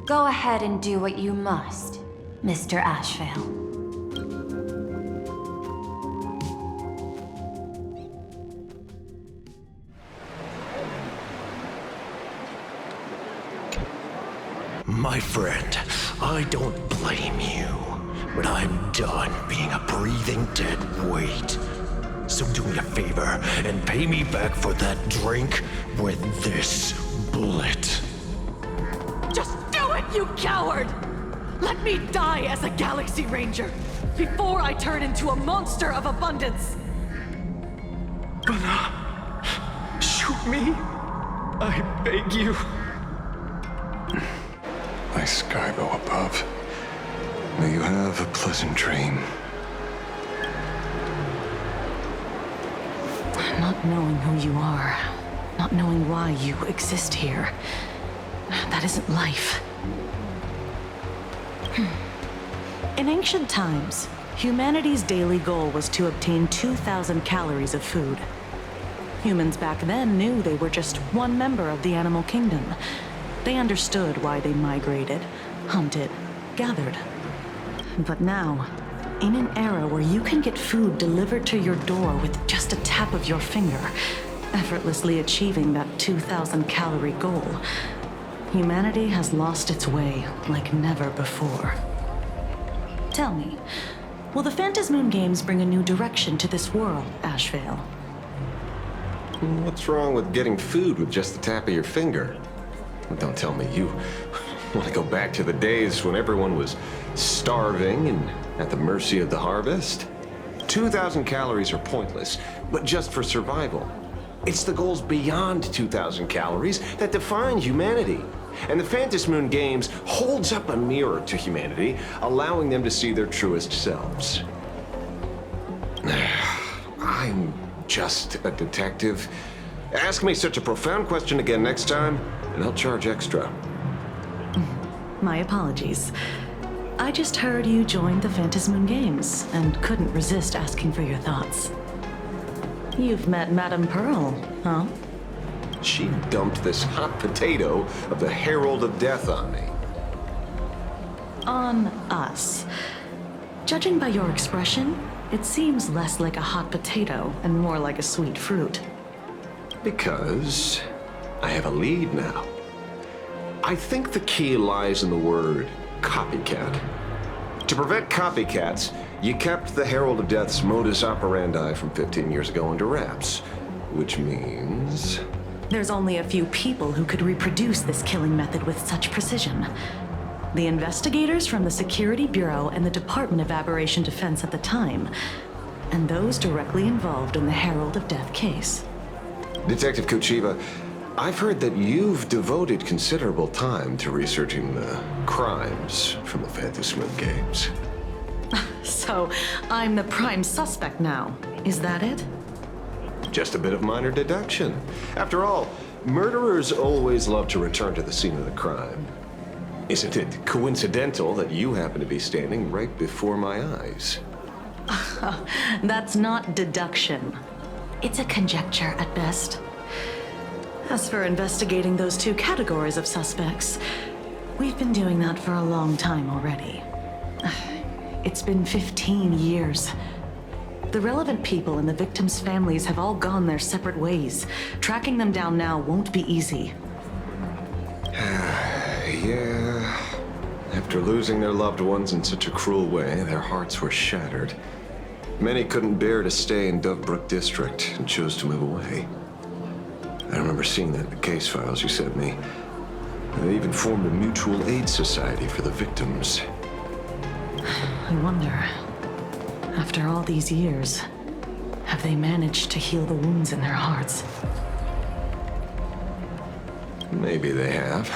Go ahead and do what you must, Mr. Ashvale. My friend, I don't blame you, but I'm done being a breathing dead weight. So do me a favor and pay me back for that drink with this bullet. Just do it, you coward! Let me die as a Galaxy Ranger before I turn into a monster of abundance! But, shoot me. I beg you. My Skybo above, may you have a pleasant dream. Not knowing who you are, not knowing why you exist here. That isn't life. In ancient times, humanity's daily goal was to obtain 2,000 calories of food. Humans back then knew they were just one member of the animal kingdom. They understood why they migrated, hunted, gathered. But now, in an era where you can get food delivered to your door with just a tap of your finger, effortlessly achieving that 2,000 calorie goal, humanity has lost its way like never before. Tell me, will the Phantasmoon Games bring a new direction to this world, Ashvale? What's wrong with getting food with just the tap of your finger? Don't tell me you want to go back to the days when everyone was starving and at the mercy of the harvest? 2,000 calories are pointless, but just for survival. It's the goals beyond 2,000 calories that define humanity. And the Phantasmoon Games holds up a mirror to humanity, allowing them to see their truest selves. I'm just a detective. Ask me such a profound question again next time, and I'll charge extra. My apologies. I just heard you joined the Phantasmoon Games and couldn't resist asking for your thoughts. You've met Madame Pearl, huh? She dumped this hot potato of the Herald of Death on me. On us. Judging by your expression, it seems less like a hot potato and more like a sweet fruit. Because I have a lead now. I think the key lies in the word copycat. To prevent copycats, you kept the Herald of Death's modus operandi from 15 years ago under wraps, which means... There's only a few people who could reproduce this killing method with such precision. The investigators from the Security Bureau and the Department of Aberration Defense at the time, and those directly involved in the Herald of Death case. Detective Kochiva, I've heard that you've devoted considerable time to researching the crimes from the Phantasmoon Games. So, I'm the prime suspect now. Is that it? Just a bit of minor deduction. After all, murderers always love to return to the scene of the crime. Isn't it coincidental that you happen to be standing right before my eyes? That's not deduction. It's a conjecture at best. As for investigating those two categories of suspects, we've been doing that for a long time already. It's been 15 years. The relevant people and the victims' families have all gone their separate ways. Tracking them down now won't be easy. Yeah. After losing their loved ones in such a cruel way, their hearts were shattered. Many couldn't bear to stay in Daybreak district and chose to move away. I remember seeing that in the case files you sent me. They even formed a mutual aid society for the victims. I wonder, after all these years, have they managed to heal the wounds in their hearts? Maybe they have.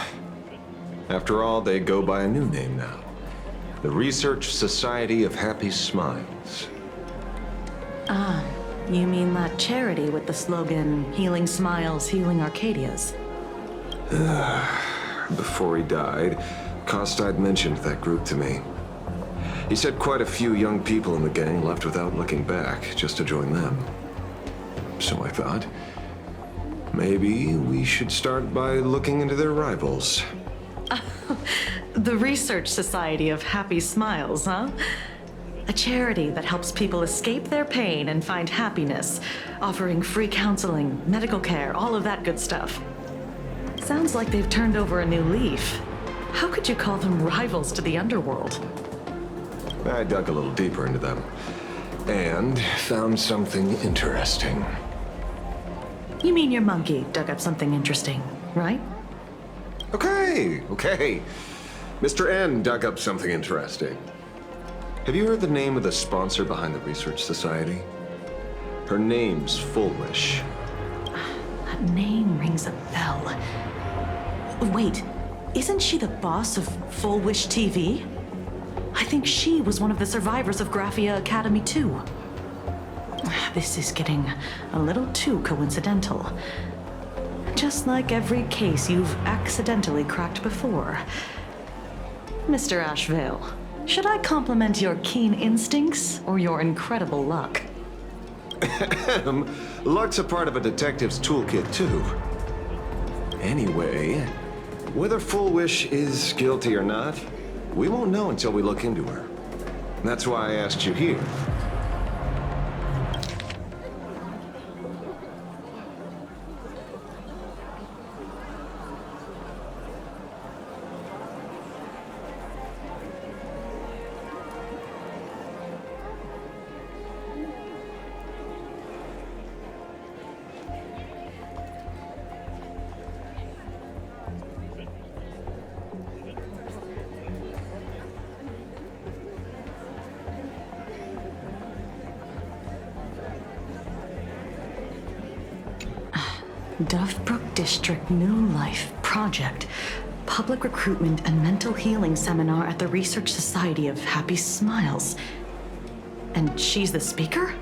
After all, they go by a new name now. The Research Society of Happy Smiles. Ah, you mean that charity with the slogan, Healing Smiles, Healing Arcadias? Before he died, Costide mentioned that group to me. He said quite a few young people in the gang left without looking back, just to join them. So I thought, maybe we should start by looking into their rivals. The Research Society of Happy Smiles, huh? A charity that helps people escape their pain and find happiness, offering free counseling, medical care, all of that good stuff. Sounds like they've turned over a new leaf. How could you call them rivals to the underworld? I dug a little deeper into them, and found something interesting. You mean your monkey dug up something interesting, right? Okay. Mr. N dug up something interesting. Have you heard the name of the sponsor behind the Research Society? Her name's Fullwish. That name rings a bell. Wait, isn't she the boss of Fullwish TV? I think she was one of the survivors of Graphia Academy too. This is getting a little too coincidental. Just like every case you've accidentally cracked before. Mr. Ashvale, should I compliment your keen instincts or your incredible luck? Luck's a part of a detective's toolkit, too. Anyway, whether Full Wish is guilty or not, we won't know until we look into her. That's why I asked you here. Dovebrook District New Life Project. Public Recruitment and Mental Healing Seminar at the Research Society of Happy Smiles. And she's the speaker?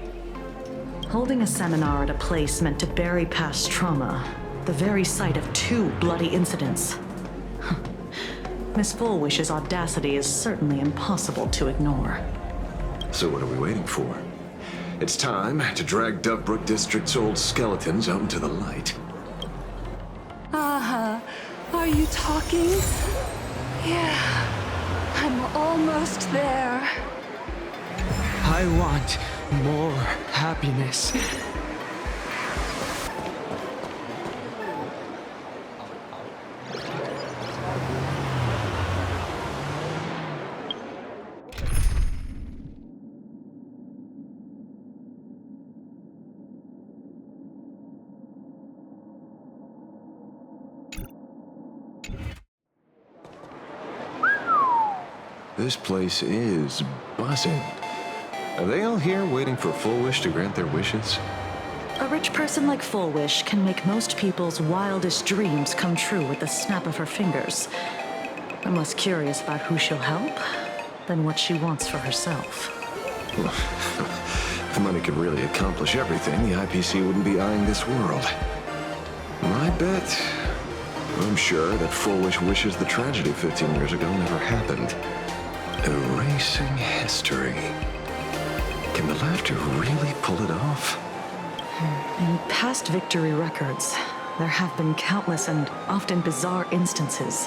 Holding a seminar at a place meant to bury past trauma. The very site of 2 bloody incidents. Miss Fullwish's audacity is certainly impossible to ignore. So what are we waiting for? It's time to drag Dovebrook District's old skeletons out into the light. Are you talking? Yeah, I'm almost there. I want more happiness. This place is buzzing. Are they all here waiting for Full Wish to grant their wishes? A rich person like Full Wish can make most people's wildest dreams come true with the snap of her fingers. I'm less curious about who she'll help than what she wants for herself. If money could really accomplish everything, the IPC wouldn't be eyeing this world. My bet, I'm sure that Full Wish wishes the tragedy 15 years ago never happened. Erasing history. Can the laughter really pull it off? In past victory records, there have been countless and often bizarre instances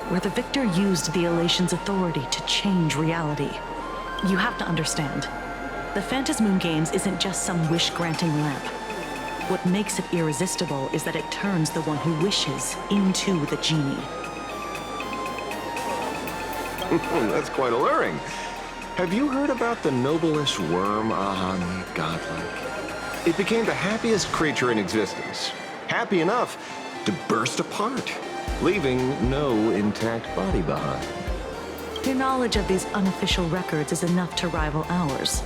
where the victor used the elation's authority to change reality. You have to understand, the Phantasmoon Games isn't just some wish-granting lamp. What makes it irresistible is that it turns the one who wishes into the genie. That's quite alluring. Have you heard about the noblest worm Ahani godlike? It became the happiest creature in existence. Happy enough to burst apart, leaving no intact body behind. Your knowledge of these unofficial records is enough to rival ours.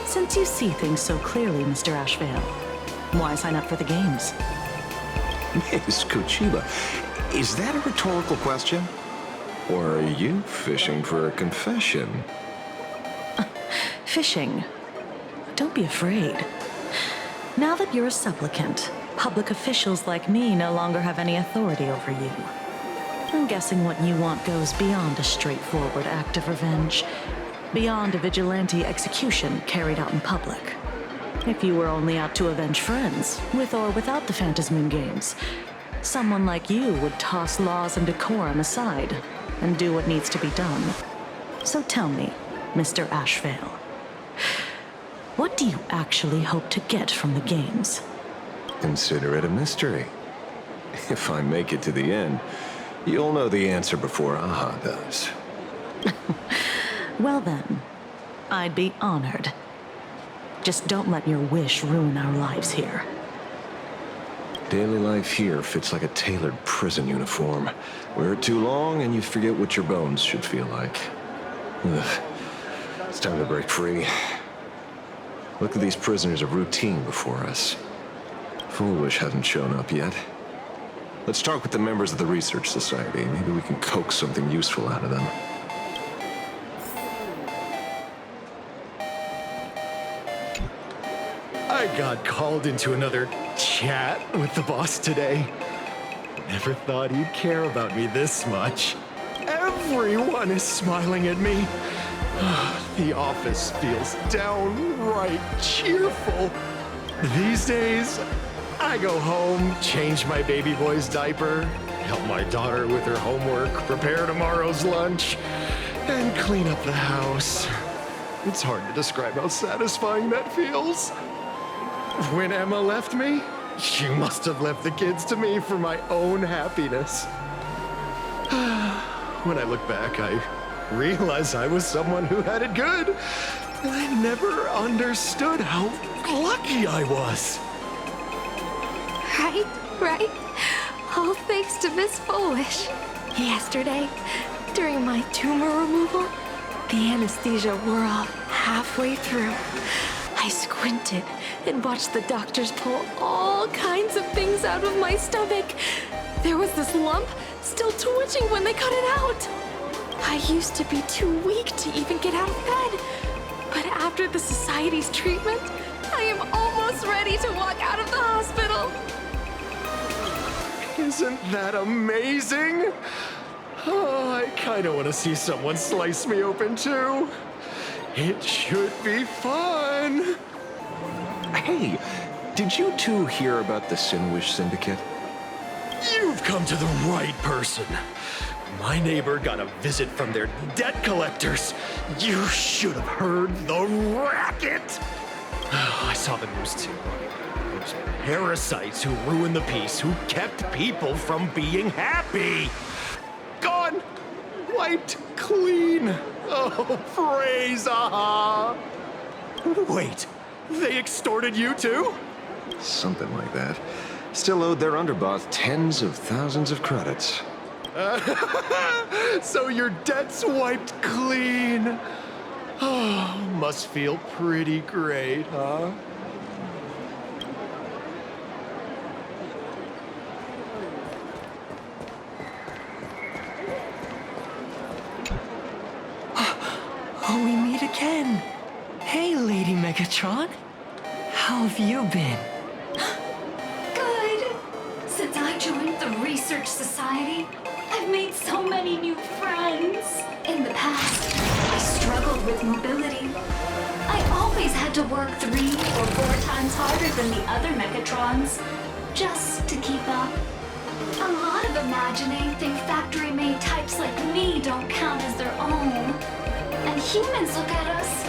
Since you see things so clearly, Mr. Ashvale, why sign up for the games? Miss Kochiba, is that a rhetorical question? Or are you fishing for a confession? Fishing? Don't be afraid. Now that you're a supplicant, public officials like me no longer have any authority over you. I'm guessing what you want goes beyond a straightforward act of revenge, beyond a vigilante execution carried out in public. If you were only out to avenge friends, with or without the Phantasmoon Games, someone like you would toss laws and decorum aside and do what needs to be done. So tell me, Mr. Ashvale, what do you actually hope to get from the games? Consider it a mystery. If I make it to the end, you'll know the answer before Aha does. Well then, I'd be honored. Just don't let your wish ruin our lives here. Daily life here fits like a tailored prison uniform. Wear it too long and you forget what your bones should feel like. Ugh. It's time to break free. Look at these prisoners of routine before us. Full Wish hasn't shown up yet. Let's talk with the members of the Research Society. Maybe we can coax something useful out of them. I got called into another chat with the boss today. Never thought he'd care about me this much. Everyone is smiling at me. The office feels downright cheerful. These days, I go home, change my baby boy's diaper, help my daughter with her homework, prepare tomorrow's lunch, and clean up the house. It's hard to describe how satisfying that feels. When Emma left me, she must have left the kids to me for my own happiness. When I look back, I realize I was someone who had it good. I never understood how lucky I was. Right? All thanks to Miss Foolish. Yesterday, during my tumor removal, the anesthesia wore off halfway through. I squinted and watched the doctors pull all kinds of things out of my stomach. There was this lump still twitching when they cut it out. I used to be too weak to even get out of bed. But after the Society's treatment, I am almost ready to walk out of the hospital. Isn't that amazing? Oh, I kind of want to see someone slice me open too. It should be fun. Hey, did you two hear about the Sinwish Syndicate? You've come to the right person. My neighbor got a visit from their debt collectors. You should have heard the racket. I saw the news too. Those parasites who ruined the peace, who kept people from being happy. Gone. Wiped clean. Oh, praise aha. Wait, they extorted you too? Something like that. Still owed their underboss tens of thousands of credits. So your debt's wiped clean. Oh, must feel pretty great, huh? Oh, we meet again. Hey, Lady Megatron. How have you been? Good. Since I joined the Research Society, I've made so many new friends. In the past, I struggled with mobility. I always had to work 3 or 4 times harder than the other Megatrons, just to keep up. A lot of Imagining think factory-made types like me don't count as their own. And humans look at us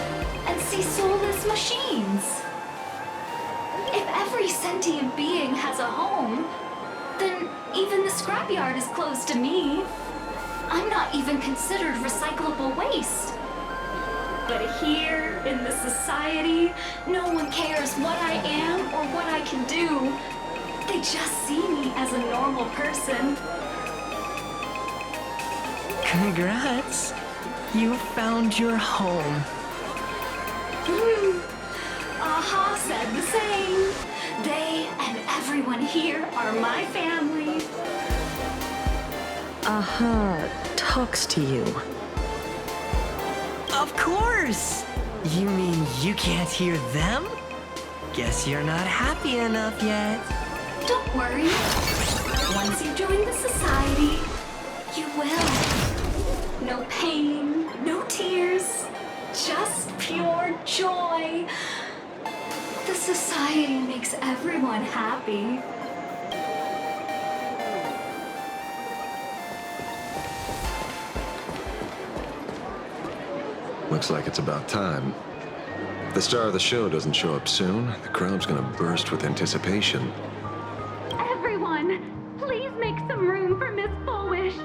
and see soulless machines. If every sentient being has a home, then even the scrapyard is closed to me. I'm not even considered recyclable waste. But here, in the society, no one cares what I am or what I can do. They just see me as a normal person. Congrats. You found your home. Aha said the same. They and everyone here are my family. Aha talks to you. Of course! You mean you can't hear them? Guess you're not happy enough yet. Don't worry. Once you join the society, you will. No pain, no tears, just pure joy. The society makes everyone happy. Looks like it's about time. If the star of the show doesn't show up soon, the crowd's gonna burst with anticipation. Everyone, please make some room for Miss Foolish.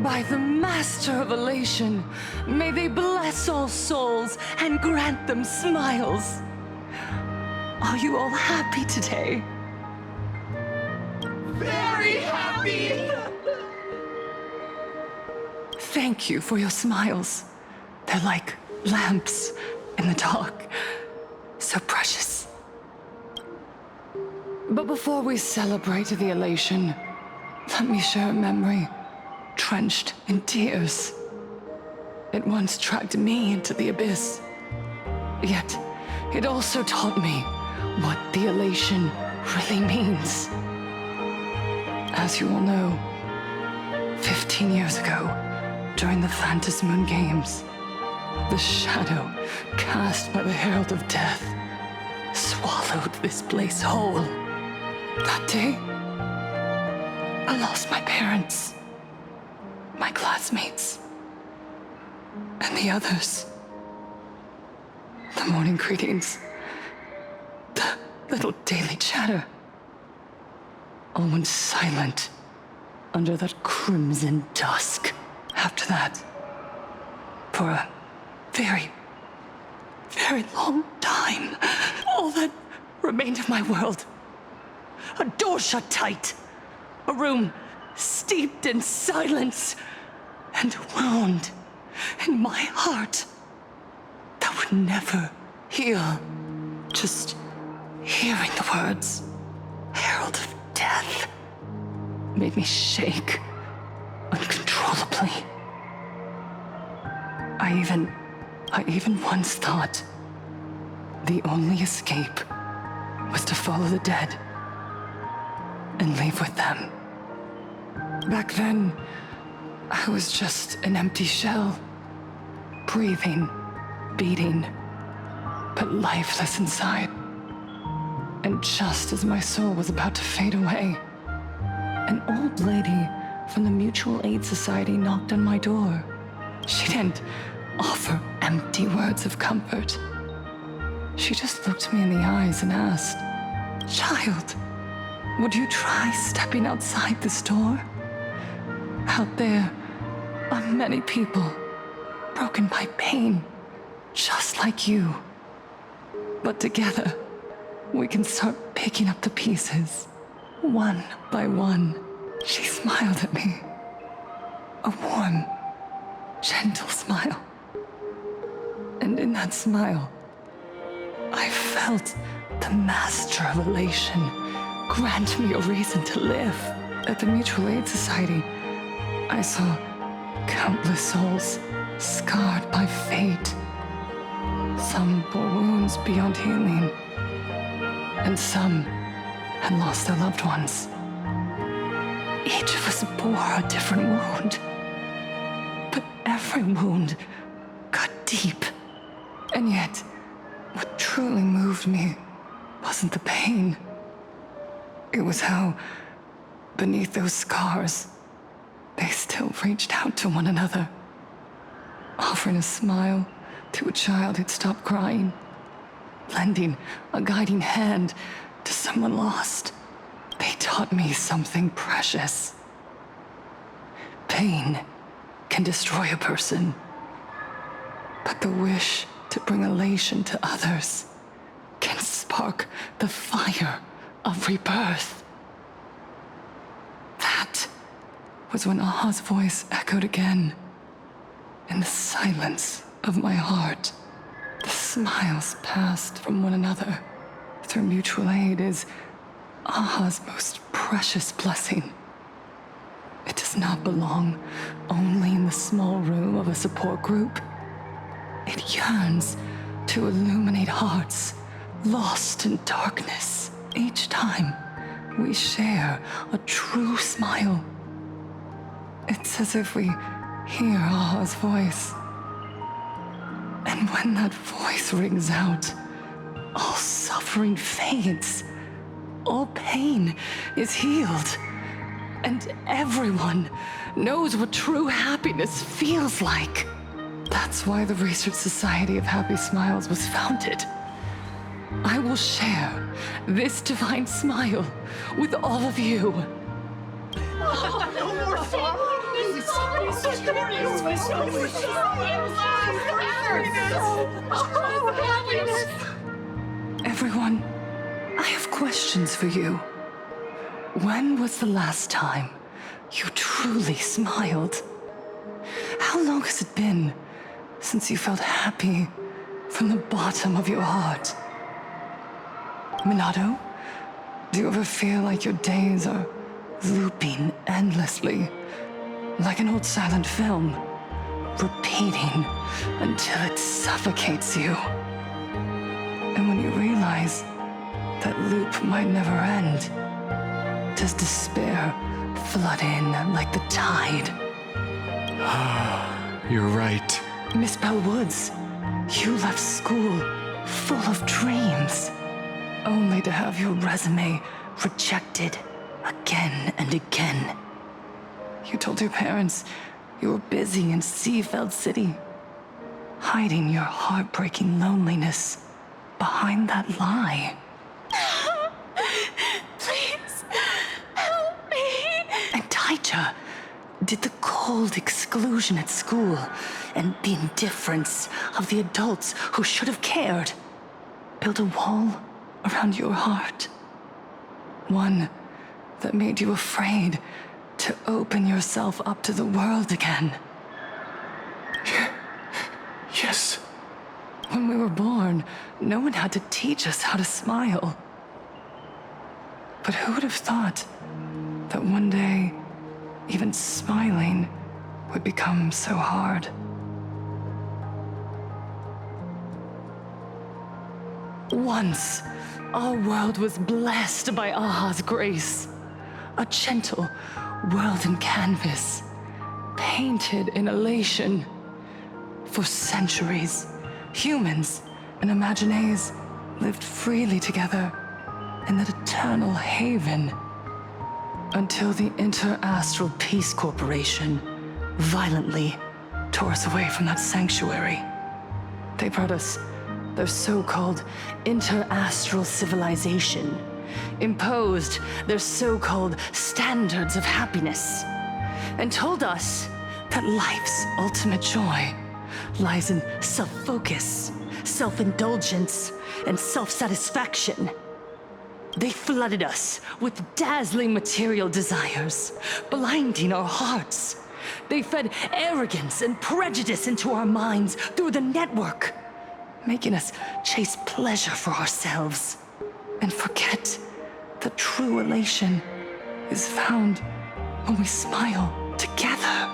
By the Master of Elation, may they bless all souls and grant them smiles. Are you all happy today? Very happy! Thank you for your smiles. They're like lamps in the dark. So precious. But before we celebrate the elation, let me share a memory drenched in tears. It once dragged me into the abyss. Yet, it also taught me what the elation really means. As you all know, 15 years ago, during the Phantom Moon Games, the shadow cast by the Herald of Death swallowed this place whole. That day, I lost my parents, my classmates, and the others. The morning greetings, the little daily chatter, all went silent under that crimson dusk. After that, for a very, very long time, all that remained of my world, a door shut tight, a room steeped in silence, and a wound in my heart that would never heal. Just hearing the words, Herald of Death, made me shake uncontrollably. I even once thought the only escape was to follow the dead and leave with them. Back then, I was just an empty shell, breathing, beating, but lifeless inside. And just as my soul was about to fade away, an old lady from the Mutual Aid Society knocked on my door. She didn't offer empty words of comfort. She just looked me in the eyes and asked, "Child, would you try stepping outside this door? Out there are many people broken by pain, just like you. But together, we can start picking up the pieces, one by one." She smiled at me. A warm, gentle smile. And in that smile, I felt the master of elation grant me a reason to live. At the Mutual Aid Society, I saw countless souls scarred by fate. Some bore wounds beyond healing, and some had lost their loved ones. Each of us bore a different wound, but every wound cut deep. And yet, what truly moved me wasn't the pain. It was how, beneath those scars, they still reached out to one another, offering a smile to a child who'd stopped crying, lending a guiding hand to someone lost. They taught me something precious. Pain can destroy a person, but the wish to bring elation to others can spark the fire of rebirth. That was when Aha's voice echoed again. In the silence of my heart, the smiles passed from one another. Through mutual aid is Aha's most precious blessing. It does not belong only in the small room of a support group. It yearns to illuminate hearts lost in darkness. Each time we share a true smile, it's as if we hear Aha's voice. And when that voice rings out, all suffering fades, all pain is healed, and everyone knows what true happiness feels like. That's why the Research Society of Happy Smiles was founded. I will share this divine smile with all of you. No more sorrow! Everyone, I have questions for you. When was the last time you truly smiled? How long has it been since you felt happy from the bottom of your heart? Minato, do you ever feel like your days are looping endlessly, like an old silent film, repeating until it suffocates you? realize that loop might never end? Does despair flood in like the tide? You're right. Miss Bell Woods, you left school full of dreams, only to have your resume rejected again and again. You told your parents you were busy in Seafeld City, hiding your heartbreaking loneliness behind that lie. Please, help me. And Taija did the cold exclusion at school and the indifference of the adults who should have cared build a wall around your heart. One that made you afraid to open yourself up to the world again. Yes. When we were born, no one had to teach us how to smile. But who would have thought that one day, even smiling would become so hard? Once, our world was blessed by Aha's grace. A gentle world in canvas, painted in elation. For centuries, humans and Imaginaes lived freely together in that eternal haven. Until the Inter-Astral Peace Corporation violently tore us away from that sanctuary. They brought us their so-called inter-astral civilization, imposed their so-called standards of happiness, and told us that life's ultimate joy lies in self-focus, self-indulgence, and self-satisfaction. They flooded us with dazzling material desires, blinding our hearts. They fed arrogance and prejudice into our minds through the network, making us chase pleasure for ourselves and forget that true elation is found when we smile together.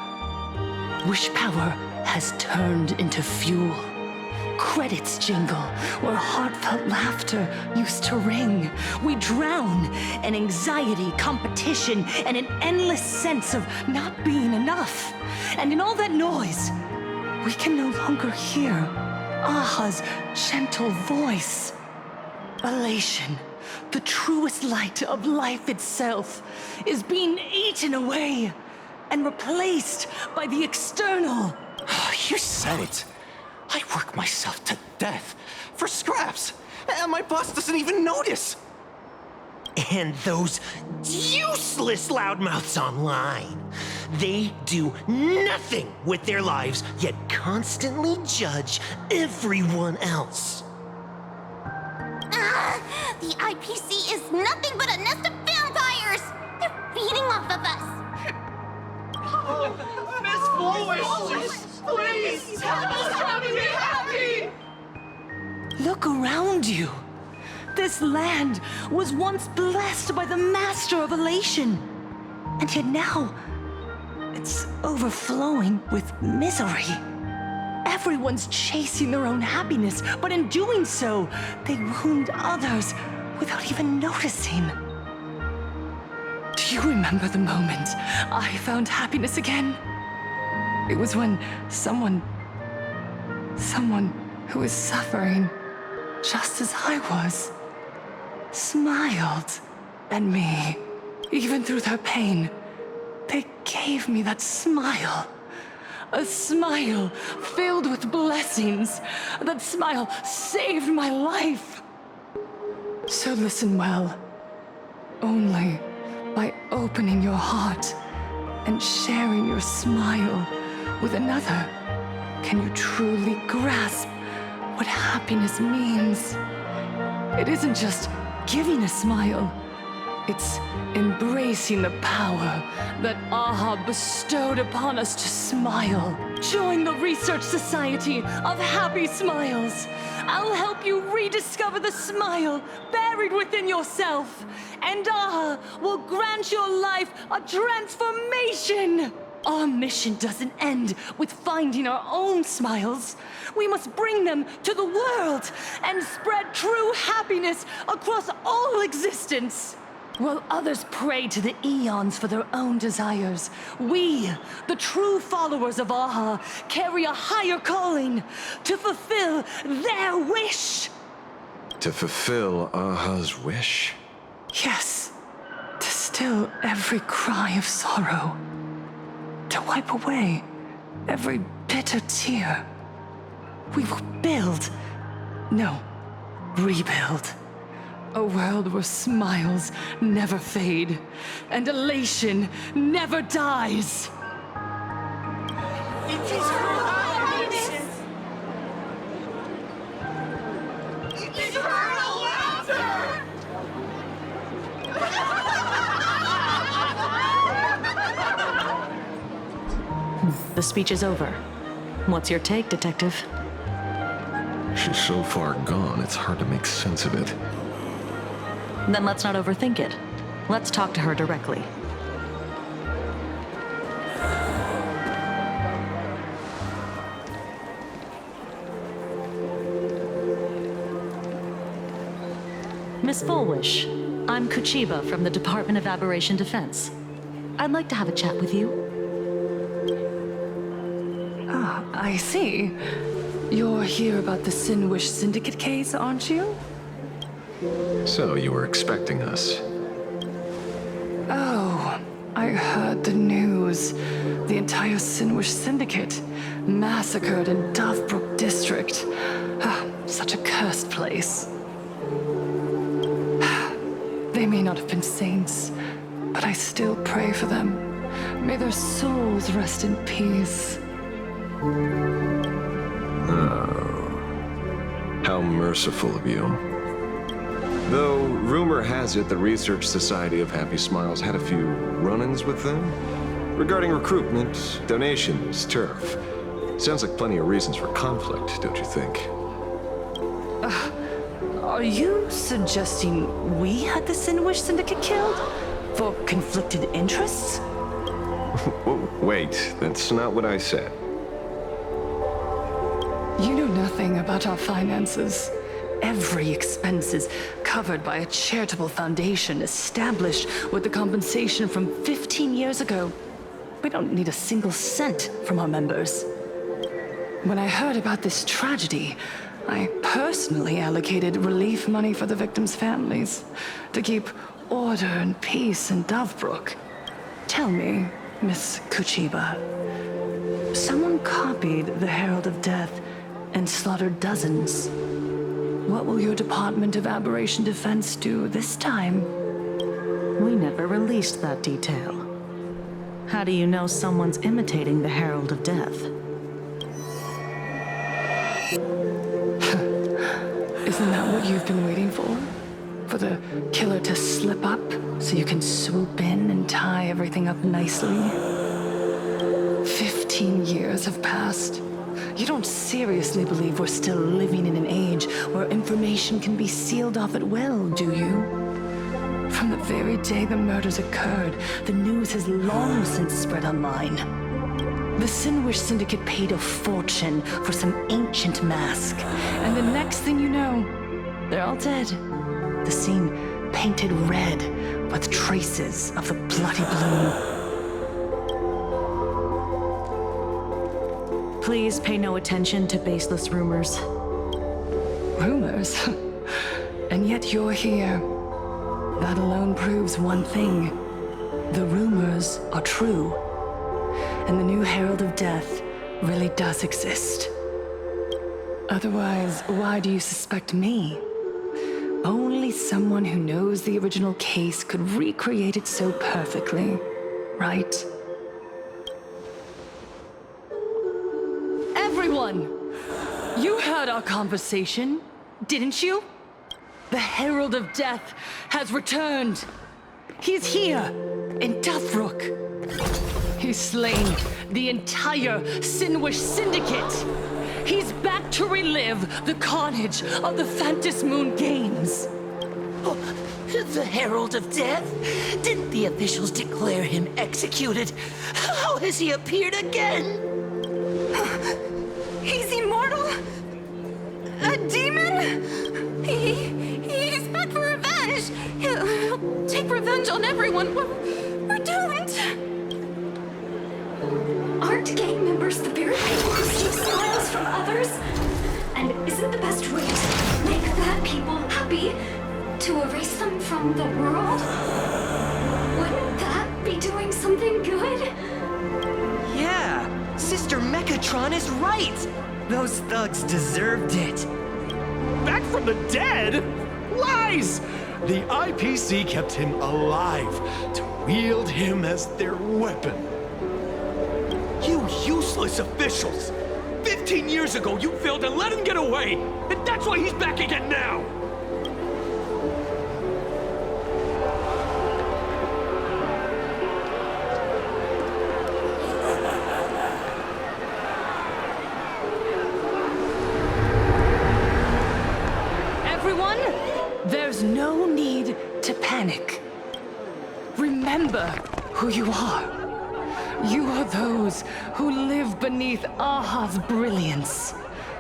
Wish power has turned into fuel. Credits jingle where heartfelt laughter used to ring. We drown in anxiety, competition, and an endless sense of not being enough. And in all that noise, we can no longer hear Aha's gentle voice. Elation, the truest light of life itself, is being eaten away and replaced by the external. You said it. I work myself to death for scraps, and my boss doesn't even notice. And those useless loudmouths online. They do nothing with their lives, yet constantly judge everyone else. The IPC is nothing but a nest of vampires! They're feeding off of us! Miss Foolish! Please, tell us how to be happy! Look around you. This land was once blessed by the master of elation. And yet now, it's overflowing with misery. Everyone's chasing their own happiness, but in doing so, they wound others without even noticing. Do you remember the moment I found happiness again? It was when someone who was suffering just as I was, smiled at me. Even through their pain, they gave me that smile. A smile filled with blessings. That smile saved my life. So listen well. Only by opening your heart and sharing your smile with another can you truly grasp what happiness means. It isn't just giving a smile. It's embracing the power that Aha bestowed upon us to smile. Join the Research Society of Happy Smiles. I'll help you rediscover the smile buried within yourself. And Aha will grant your life a transformation. Our mission doesn't end with finding our own smiles. We must bring them to the world and spread true happiness across all existence. While others pray to the eons for their own desires, we, the true followers of Aha, carry a higher calling to fulfill their wish. To fulfill Aha's wish? Yes, to still every cry of sorrow. To wipe away every bitter tear. We will build, no, rebuild. A world where smiles never fade, and elation never dies. It is her highness! Eternal laughter! The speech is over. What's your take, Detective? She's so far gone, it's hard to make sense of it. Then let's not overthink it. Let's talk to her directly. Miss Fullwish, I'm Kuchiba from the Department of Aberration Defense. I'd like to have a chat with you. Ah, I see. You're here about the Sinwish Syndicate case, aren't you? So you were expecting us. Oh, I heard the news. The entire Sinwish Syndicate massacred in Dovebrook District. Ah, such a cursed place. They may not have been saints, but I still pray for them. May their souls rest in peace. Oh, how merciful of you. Though, rumor has it the Research Society of Happy Smiles had a few run-ins with them. Regarding recruitment, donations, turf. Sounds like plenty of reasons for conflict, don't you think? Are you suggesting we had the Sinwish Syndicate killed? For conflicted interests? Wait, that's not what I said. You know nothing about our finances. Every expense is covered by a charitable foundation established with the compensation from 15 years ago. We don't need a single cent from our members. When I heard about this tragedy, I personally allocated relief money for the victims' families to keep order and peace in Dovebrook. Tell me, Miss Kuchiba, someone copied the Herald of Death and slaughtered dozens. What will your Department of Aberration Defense do this time? We never released that detail. How do you know someone's imitating the Herald of Death? Isn't that what you've been waiting for? For the killer to slip up so you can swoop in and tie everything up nicely? 15 years have passed. You don't seriously believe we're still living in an age where information can be sealed off at will, do you? From the very day the murders occurred, the news has long since spread online. The Sinwish Syndicate paid a fortune for some ancient mask, and the next thing you know, they're all dead. The scene painted red with traces of the bloody bloom. Please pay no attention to baseless rumors. Rumors? And yet you're here. That alone proves one thing. The rumors are true. And the new Herald of Death really does exist. Otherwise, why do you suspect me? Only someone who knows the original case could recreate it so perfectly, right? Everyone! You heard our conversation, didn't you? The Herald of Death has returned. He's here, in Dovebrook. He's slain the entire Sinwish Syndicate. He's back to relive the carnage of the Phantom Moon Games. The Herald of Death? Didn't the officials declare him executed? How How has he appeared again? He's immortal? A demon? He's back for revenge! He'll take revenge on everyone. We're doomed! Aren't gang members the very people who steal smiles from others? And isn't the best way to make bad people happy to erase them from the world? Wouldn't that be doing something good? Yeah, Sister Mechatron is right. Those thugs deserved it. Back from the dead? Lies! The IPC kept him alive to wield him as their weapon. You useless officials! 15 years ago, you failed and let him get away! And that's why he's back again now! Everyone, there's no need to panic. Remember who you are. You are those who live beneath Aha's brilliance,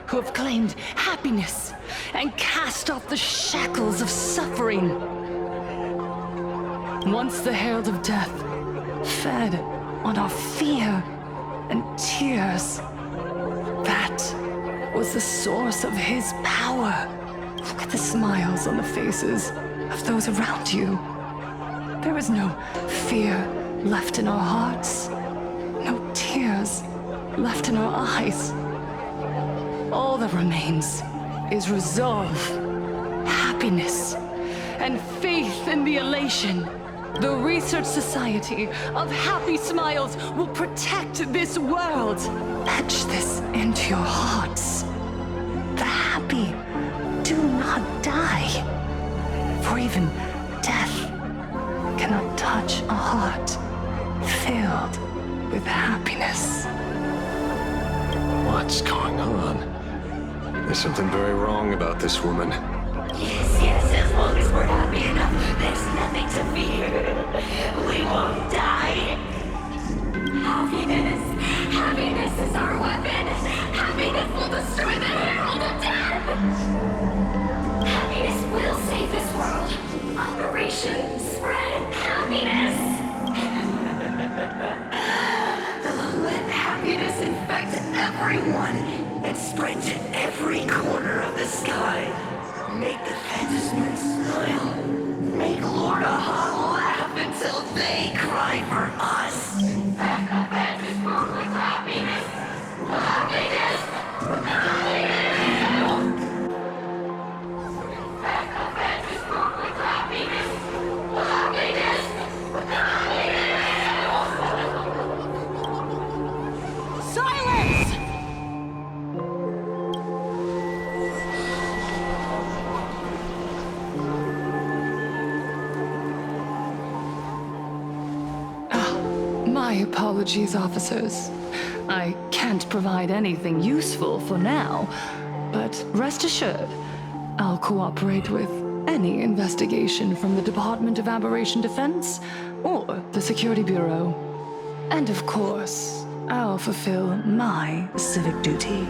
who have claimed happiness and cast off the shackles of suffering. Once the Herald of Death fed on our fear and tears, that was the source of his power. Look at the smiles on the faces of those around you. There is no fear left in our hearts. No tears left in our eyes. All that remains is resolve, happiness, and faith in the elation. The Research Society of Happy Smiles will protect this world. Etch this into your hearts. The happy do not die, for even death cannot touch a heart filled with happiness. What's going on? There's something very wrong about this woman. Yes, as long as we're happy enough, there's nothing to fear. We won't die. Happiness is our weapon. Happiness will destroy the Herald of Death. Happiness will save this world. Operation Spread Happiness. Let happiness infect everyone and spread to every corner of the sky. Make the Fantasmen smile. Make Lord Aha laugh until they cry for us. Back up at this world with happiness. Happiness. Back up at this world with happiness. Happiness. Silence! My apologies, officers. I can't provide anything useful for now, but rest assured, I'll cooperate with any investigation from the Department of Aberration Defense or the Security Bureau. And of course, I'll fulfill my civic duty.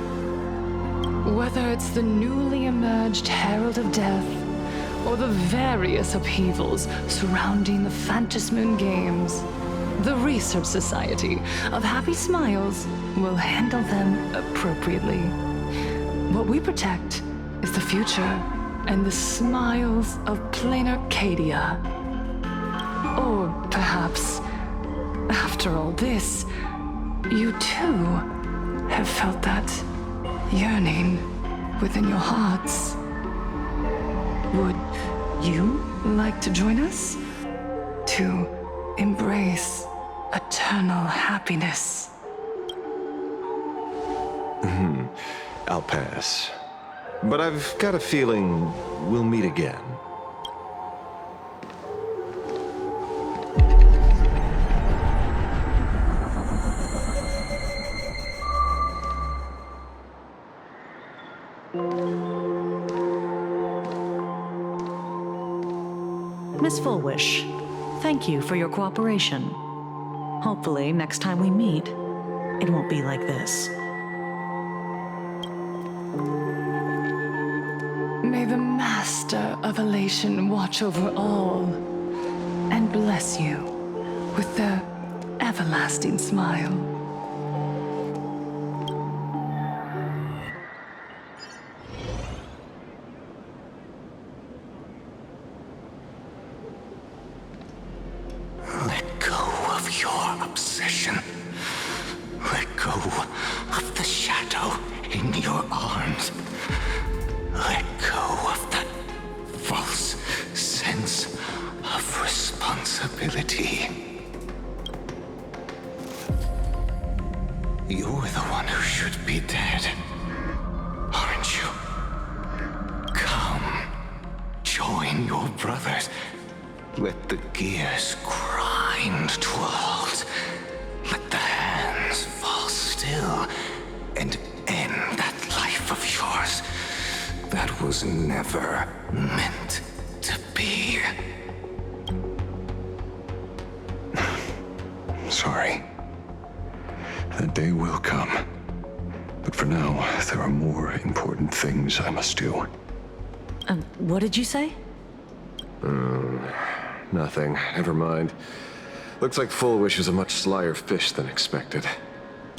Whether it's the newly emerged Herald of Death or the various upheavals surrounding the Fantasmoon Games, the Research Society of Happy Smiles will handle them appropriately. What we protect is the future and the smiles of Planarcadia. Or perhaps, after all this, you too have felt that yearning within your hearts. Would you like to join us to embrace eternal happiness? I'll pass. But I've got a feeling we'll meet again. Miss Fullwish, thank you for your cooperation. Hopefully, next time we meet, it won't be like this. May the Master of Elation watch over all and bless you with the everlasting smile. Let go of your obsession. Let go of the shadow in your arms. Let go of that false sense of responsibility. You're the one who should be dead, aren't you? Come, join your brothers. Let the gears grind to a halt. Let the hands fall still and end that life of yours that was never meant to be. Sorry. That day will come. But for now, there are more important things I must do. What did you say? Nothing. Never mind. Looks like Full Wish is a much slyer fish than expected.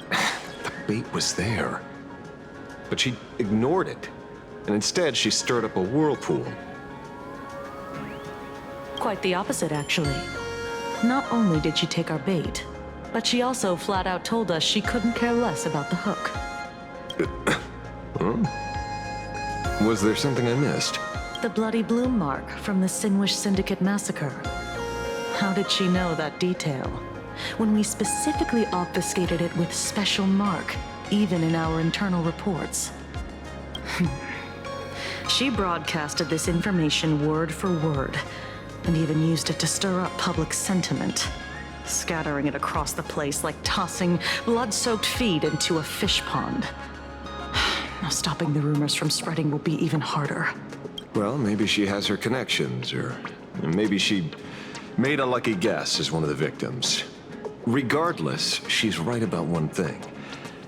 The bait was there. But she ignored it. And instead, she stirred up a whirlpool. Quite the opposite, actually. Not only did she take our bait, but she also flat out told us she couldn't care less about the hook. Huh? Was there something I missed? The bloody bloom mark from the Sinwish Syndicate massacre. How did she know that detail? When we specifically obfuscated it with special mark, even in our internal reports. She broadcasted this information word for word, and even used it to stir up public sentiment, scattering it across the place like tossing blood-soaked feed into a fish pond. Now stopping the rumors from spreading will be even harder. Well, maybe she has her connections, or maybe she made a lucky guess as one of the victims. Regardless, she's right about one thing.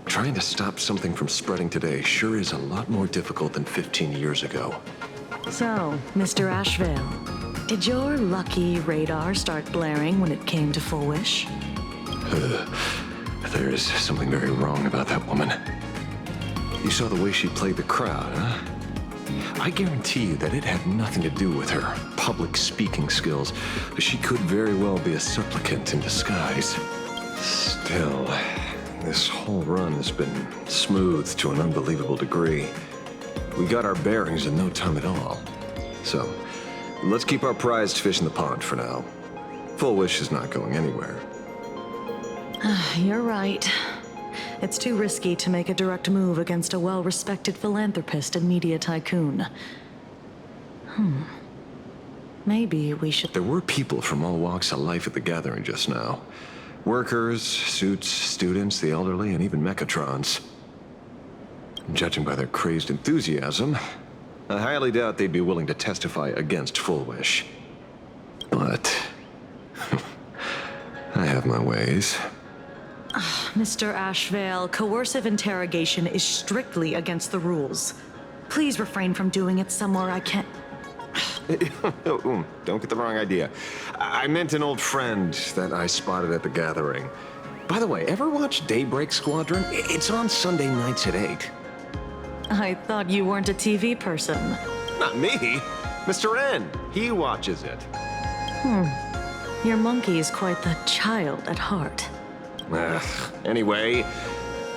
Trying to stop something from spreading today sure is a lot more difficult than 15 years ago. So, Mr. Ashvale, did your lucky radar start blaring when it came to Full Wish? There is something very wrong about that woman. You saw the way she played the crowd, huh? I guarantee you that it had nothing to do with her public speaking skills. She could very well be a supplicant in disguise. Still, this whole run has been smooth to an unbelievable degree. We got our bearings in no time at all. So, let's keep our prized fish in the pond for now. Full Wish is not going anywhere. You're right. It's too risky to make a direct move against a well-respected philanthropist and media tycoon. Maybe we should... There were people from all walks of life at the gathering just now. Workers, suits, students, the elderly, and even Mechatrons. Judging by their crazed enthusiasm, I highly doubt they'd be willing to testify against Full Wish. But... I have my ways. Mr. Ashvale, coercive interrogation is strictly against the rules. Please refrain from doing it somewhere I can't... Don't get the wrong idea. I meant an old friend that I spotted at the gathering. By the way, ever watch Daybreak Squadron? It's on Sunday nights at 8. I thought you weren't a TV person. Not me. Mr. N. He watches it. Your monkey is quite the child at heart. Anyway,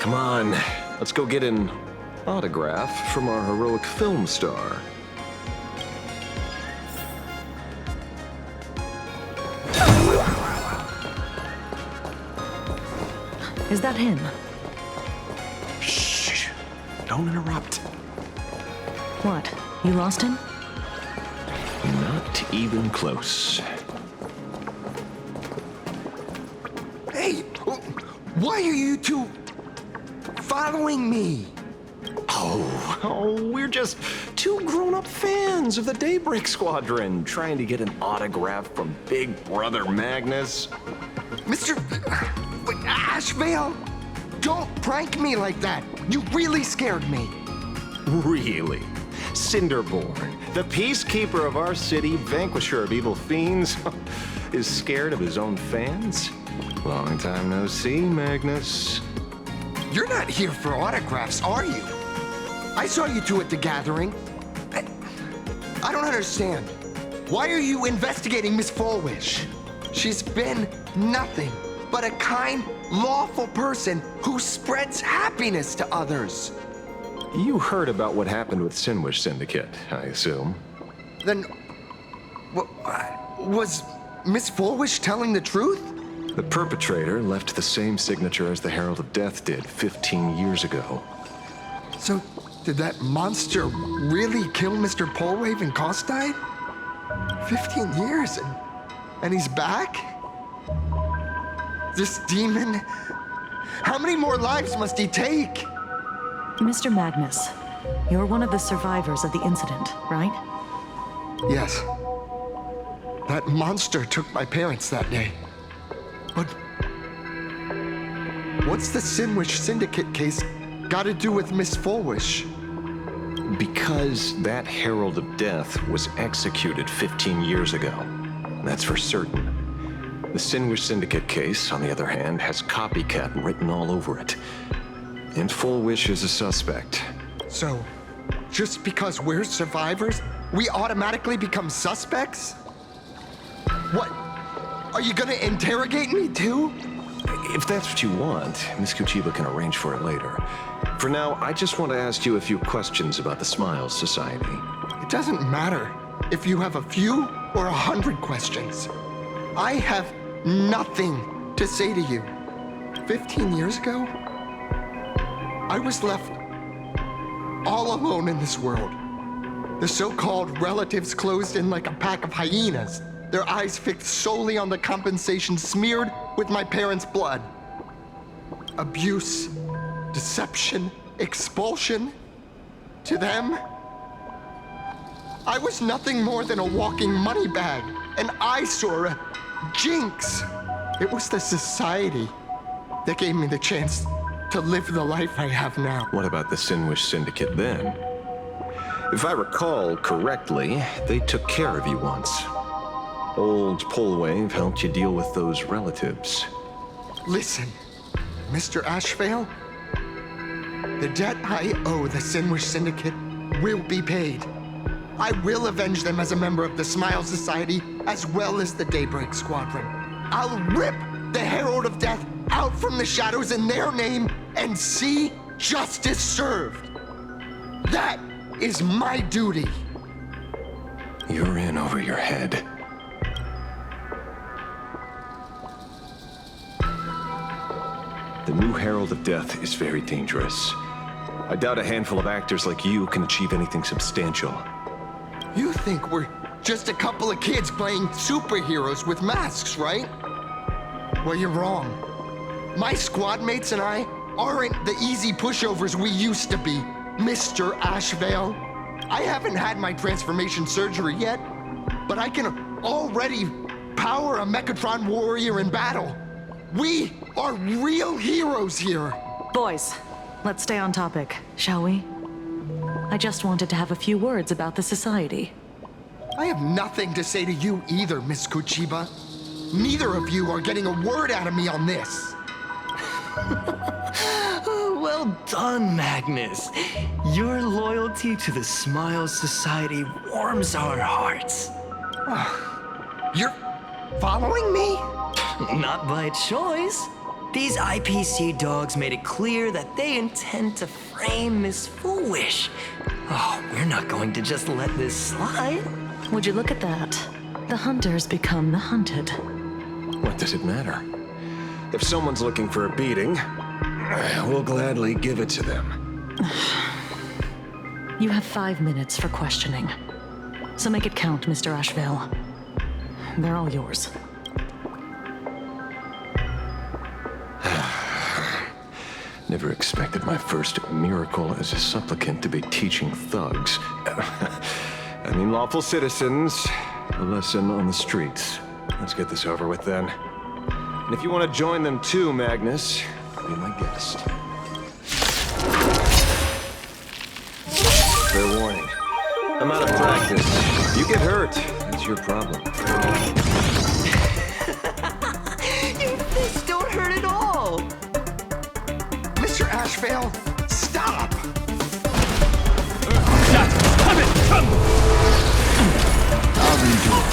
come on. Let's go get an autograph from our heroic film star. Is that him? Shh. Don't interrupt. What? You lost him? Not even close. Hey! Why are you two following me? Oh, we're just two grown-up fans of the Daybreak Squadron trying to get an autograph from Big Brother Magnus. Mr. Ashvale, don't prank me like that. You really scared me. Really? Cinderborn, the peacekeeper of our city, vanquisher of evil fiends, is scared of his own fans? Long time no see, Magnus. You're not here for autographs, are you? I saw you two at the gathering. I don't understand. Why are you investigating Miss Fullwish? She's been nothing but a kind, lawful person who spreads happiness to others. You heard about what happened with Sinwish Syndicate, I assume. Then, was Miss Fullwish telling the truth? The perpetrator left the same signature as the Herald of Death did 15 years ago. So, did that monster really kill Mr. Polwave and Costide? 15 years and he's back? This demon? How many more lives must he take? Mr. Magnus, you're one of the survivors of the incident, right? Yes. That monster took my parents that day. But what's the Sinwish Syndicate case got to do with Miss Fullwish? Because that Herald of Death was executed 15 years ago. That's for certain. The Sinwish Syndicate case, on the other hand, has copycat written all over it. And Fullwish is a suspect. So, just because we're survivors, we automatically become suspects? What? Are you gonna interrogate me too? If that's what you want, Miss Kuchiba can arrange for it later. For now, I just want to ask you a few questions about the Smiles Society. It doesn't matter if you have a few or 100 questions. I have nothing to say to you. 15 years ago, I was left all alone in this world. The so-called relatives closed in like a pack of hyenas, their eyes fixed solely on the compensation smeared with my parents' blood. Abuse, deception, expulsion. To them, I was nothing more than a walking money bag, an eyesore, a jinx. It was the society that gave me the chance to live the life I have now. What about the Sinwish Syndicate then? If I recall correctly, they took care of you once. Old Polwave helped you deal with those relatives. Listen, Mr. Ashvale, the debt I owe the Sinwish Syndicate will be paid. I will avenge them as a member of the Smile Society as well as the Daybreak Squadron. I'll rip the Herald of Death out from the shadows in their name and see justice served. That is my duty. You're in over your head. The new Herald of Death is very dangerous. I doubt a handful of actors like you can achieve anything substantial. You think we're just a couple of kids playing superheroes with masks, right? Well, you're wrong. My squad mates and I aren't the easy pushovers we used to be, Mr. Ashvale. I haven't had my transformation surgery yet, but I can already power a Mechatron warrior in battle. We are real heroes here. Boys, let's stay on topic, shall we? I just wanted to have a few words about the society. I have nothing to say to you either, Miss Kuchiba. Neither of you are getting a word out of me on this. Well done, Magnus. Your loyalty to the Smile Society warms our hearts. You're following me? Not by choice. These IPC dogs made it clear that they intend to frame Miss Fullwish. Oh, we're not going to just let this slide. Would you look at that? The hunters become the hunted. What does it matter? If someone's looking for a beating, we'll gladly give it to them. You have 5 minutes for questioning. So make it count, Mr. Ashvale. They're all yours. Never expected my first miracle as a supplicant to be teaching thugs. I mean, lawful citizens, a lesson on the streets. Let's get this over with then. And if you want to join them too, Magnus, be my guest. Fair warning. I'm out of practice. If you get hurt, that's your problem. Your fists don't hurt at all! Mr. Ashvale, stop! Come! I'll endure.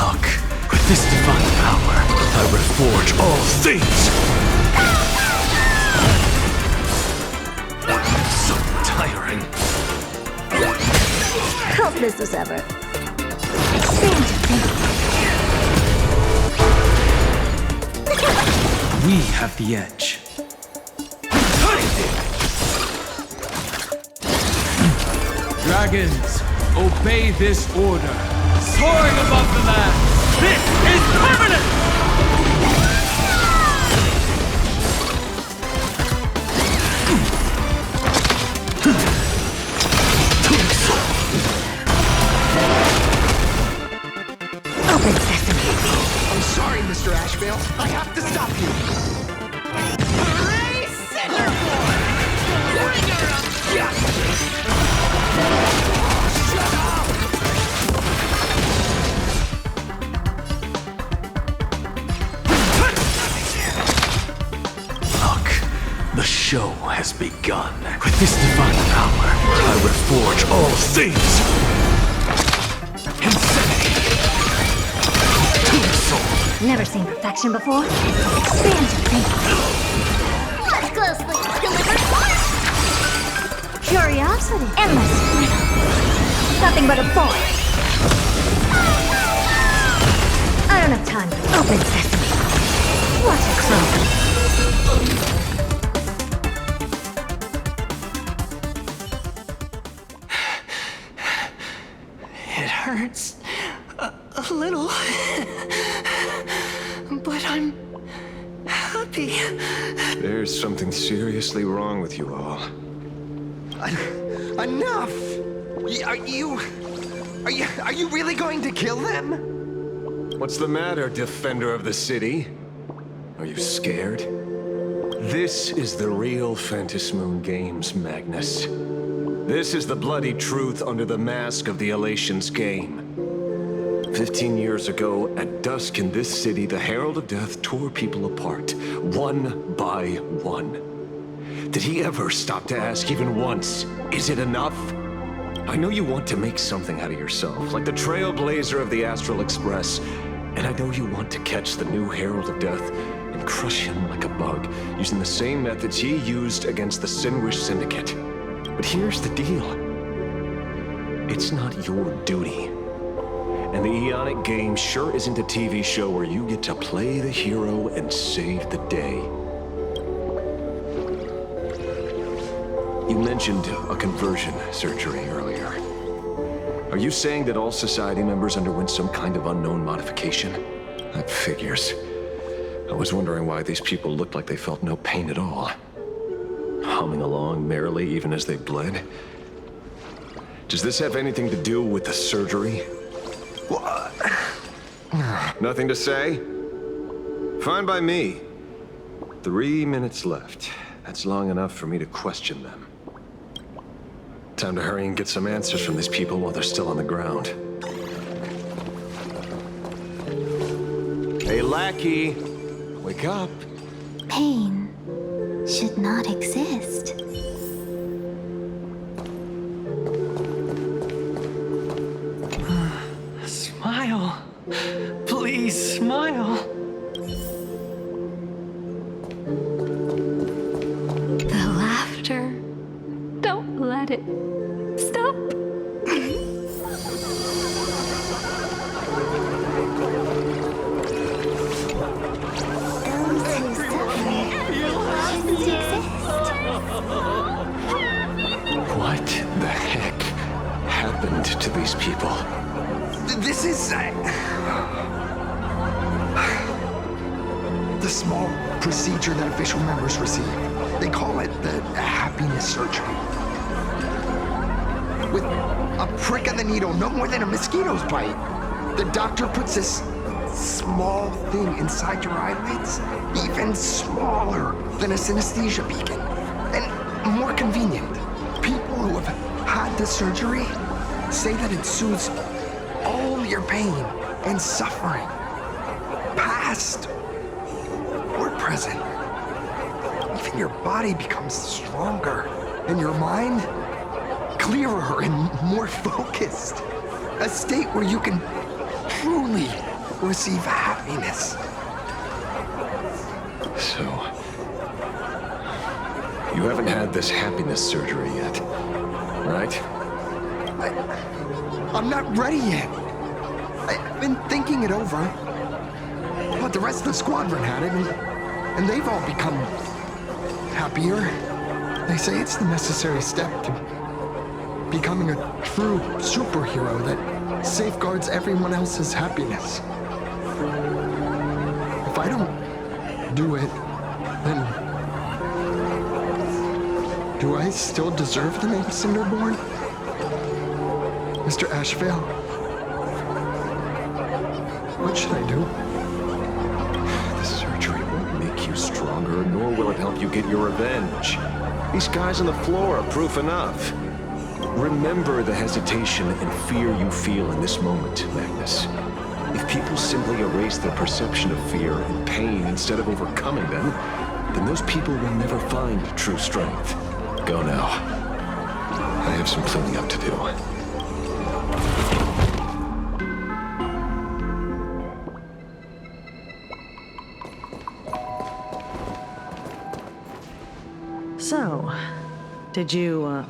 Look, with this divine power, I reforge all things! So tiring. Helpless ever. We have the edge. Dragons, obey this order. Soaring above the land. This is permanent! Open sesame. I'm sorry, Mr. Ashvale. I have to stop you. Hooray, Cinderboy! Bringer of justice! Shut up! Look, the show has begun. With this divine power, I reforge all things! Never seen perfection before. Expand your thinking. Look closely. Deliver force. Curiosity. Endless freedom. Nothing but a force. I don't have time for open sesame. Watch it close. It hurts. A little. But I'm happy. There's something seriously wrong with you all. Enough! Are you really going to kill them? What's the matter, defender of the city? Are you scared? This is the real Phantasmoon Games, Magnus. This is the bloody truth under the mask of the Elations game. 15 years ago, at dusk in this city, the Herald of Death tore people apart, one by one. Did he ever stop to ask even once, is it enough? I know you want to make something out of yourself, like the trailblazer of the Astral Express, and I know you want to catch the new Herald of Death and crush him like a bug, using the same methods he used against the Sinwish Syndicate. But here's the deal. It's not your duty. And the Eonic game sure isn't a TV show where you get to play the hero and save the day. You mentioned a conversion surgery earlier. Are you saying that all Society members underwent some kind of unknown modification? That figures. I was wondering why these people looked like they felt no pain at all. Humming along merrily even as they bled. Does this have anything to do with the surgery? What? Nothing to say? Fine by me. 3 minutes left. That's long enough for me to question them. Time to hurry and get some answers from these people while they're still on the ground. Hey, lackey! Wake up! Pain should not exist. Smile. Please, smile. The laughter. Don't let it stop. What the heck happened to these people? This is... The procedure that official members receive. They call it the happiness surgery. With a prick of the needle, no more than a mosquito's bite, the doctor puts this small thing inside your eyelids, even smaller than a synesthesia beacon, and more convenient. People who have had the surgery say that it soothes all your pain and suffering, past or present. Even your body becomes stronger, and your mind clearer and more focused. A state where you can truly receive happiness. So, you haven't had this happiness surgery yet, right? I'm not ready yet. I've been thinking it over. But the rest of the squadron had it, and they've all become happier. They say it's the necessary step to becoming a true superhero that safeguards everyone else's happiness. If I don't do it, then do I still deserve the name Cinderborn? Mr. Ashvale? What should I do? The surgery won't make you stronger, nor will it help you get your revenge. These guys on the floor are proof enough. Remember the hesitation and fear you feel in this moment, Magnus. If people simply erase their perception of fear and pain instead of overcoming them, then those people will never find true strength. Go now. I have some cleaning up to do. So, did you,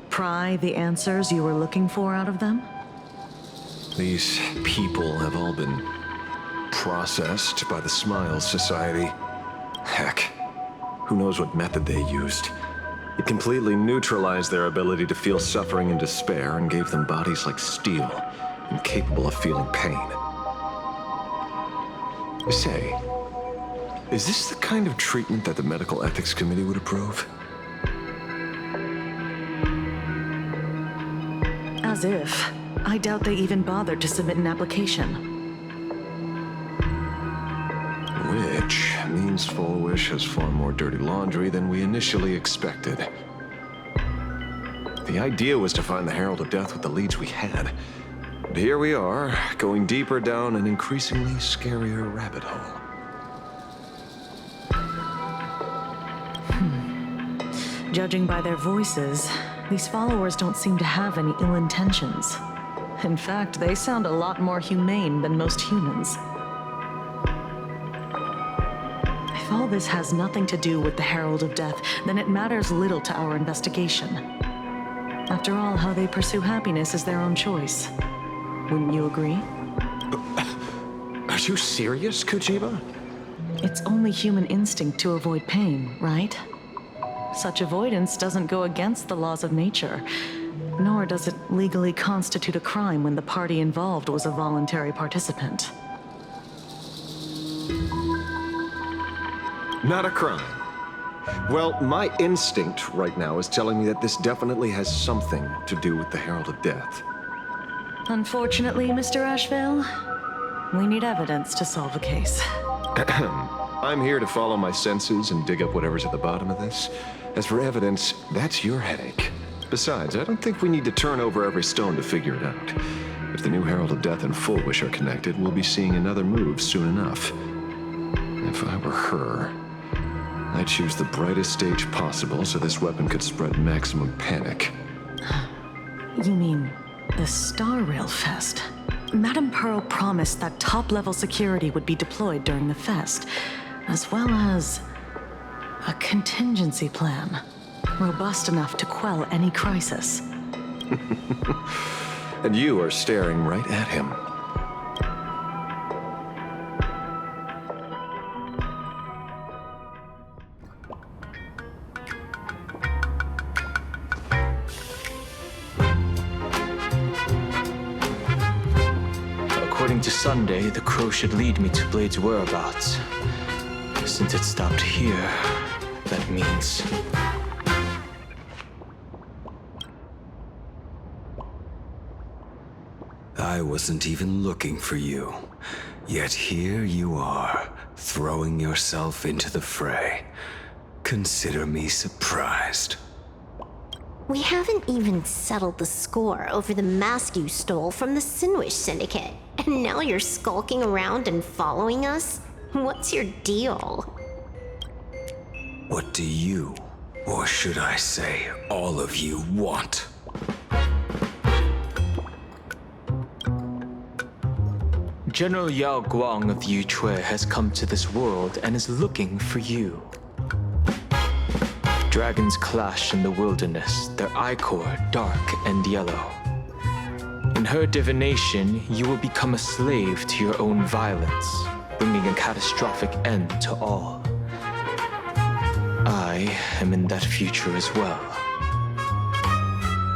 pry the answers you were looking for out of them? These people have all been processed by the Smiles Society. Heck, who knows what method they used. It completely neutralized their ability to feel suffering and despair and gave them bodies like steel, incapable of feeling pain. Say, is this the kind of treatment that the Medical Ethics Committee would approve? As if. I doubt they even bothered to submit an application. Which means Fullwish has far more dirty laundry than we initially expected. The idea was to find the Herald of Death with the leads we had. But here we are, going deeper down an increasingly scarier rabbit hole. Judging by their voices, these followers don't seem to have any ill intentions. In fact, they sound a lot more humane than most humans. If all this has nothing to do with the Herald of Death, then it matters little to our investigation. After all, how they pursue happiness is their own choice. Wouldn't you agree? Are you serious, Kojima? It's only human instinct to avoid pain, right? Such avoidance doesn't go against the laws of nature, nor does it legally constitute a crime when the party involved was a voluntary participant. Not a crime. Well, my instinct right now is telling me that this definitely has something to do with the Herald of Death. Unfortunately, Mr. Ashvale, we need evidence to solve the case. I'm here to follow my senses and dig up whatever's at the bottom of this. As for evidence, that's your headache. Besides, I don't think we need to turn over every stone to figure it out. If the new Herald of Death and Fullwish are connected, we'll be seeing another move soon enough. If I were her, I'd choose the brightest stage possible so this weapon could spread maximum panic. You mean the Star Rail Fest? Madame Pearl promised that top-level security would be deployed during the fest, as well as a contingency plan, robust enough to quell any crisis. And you are staring right at him. According to Sunday, the crow should lead me to Blade's whereabouts. Since it stopped here, that means... I wasn't even looking for you. Yet here you are, throwing yourself into the fray. Consider me surprised. We haven't even settled the score over the mask you stole from the Sinwish Syndicate. And now you're skulking around and following us? What's your deal? What do you, or should I say, all of you, want? General Yao Guang of Yu Chui has come to this world and is looking for you. Dragons clash in the wilderness, their ichor dark and yellow. In her divination, you will become a slave to your own violence, bringing a catastrophic end to all. I am in that future as well.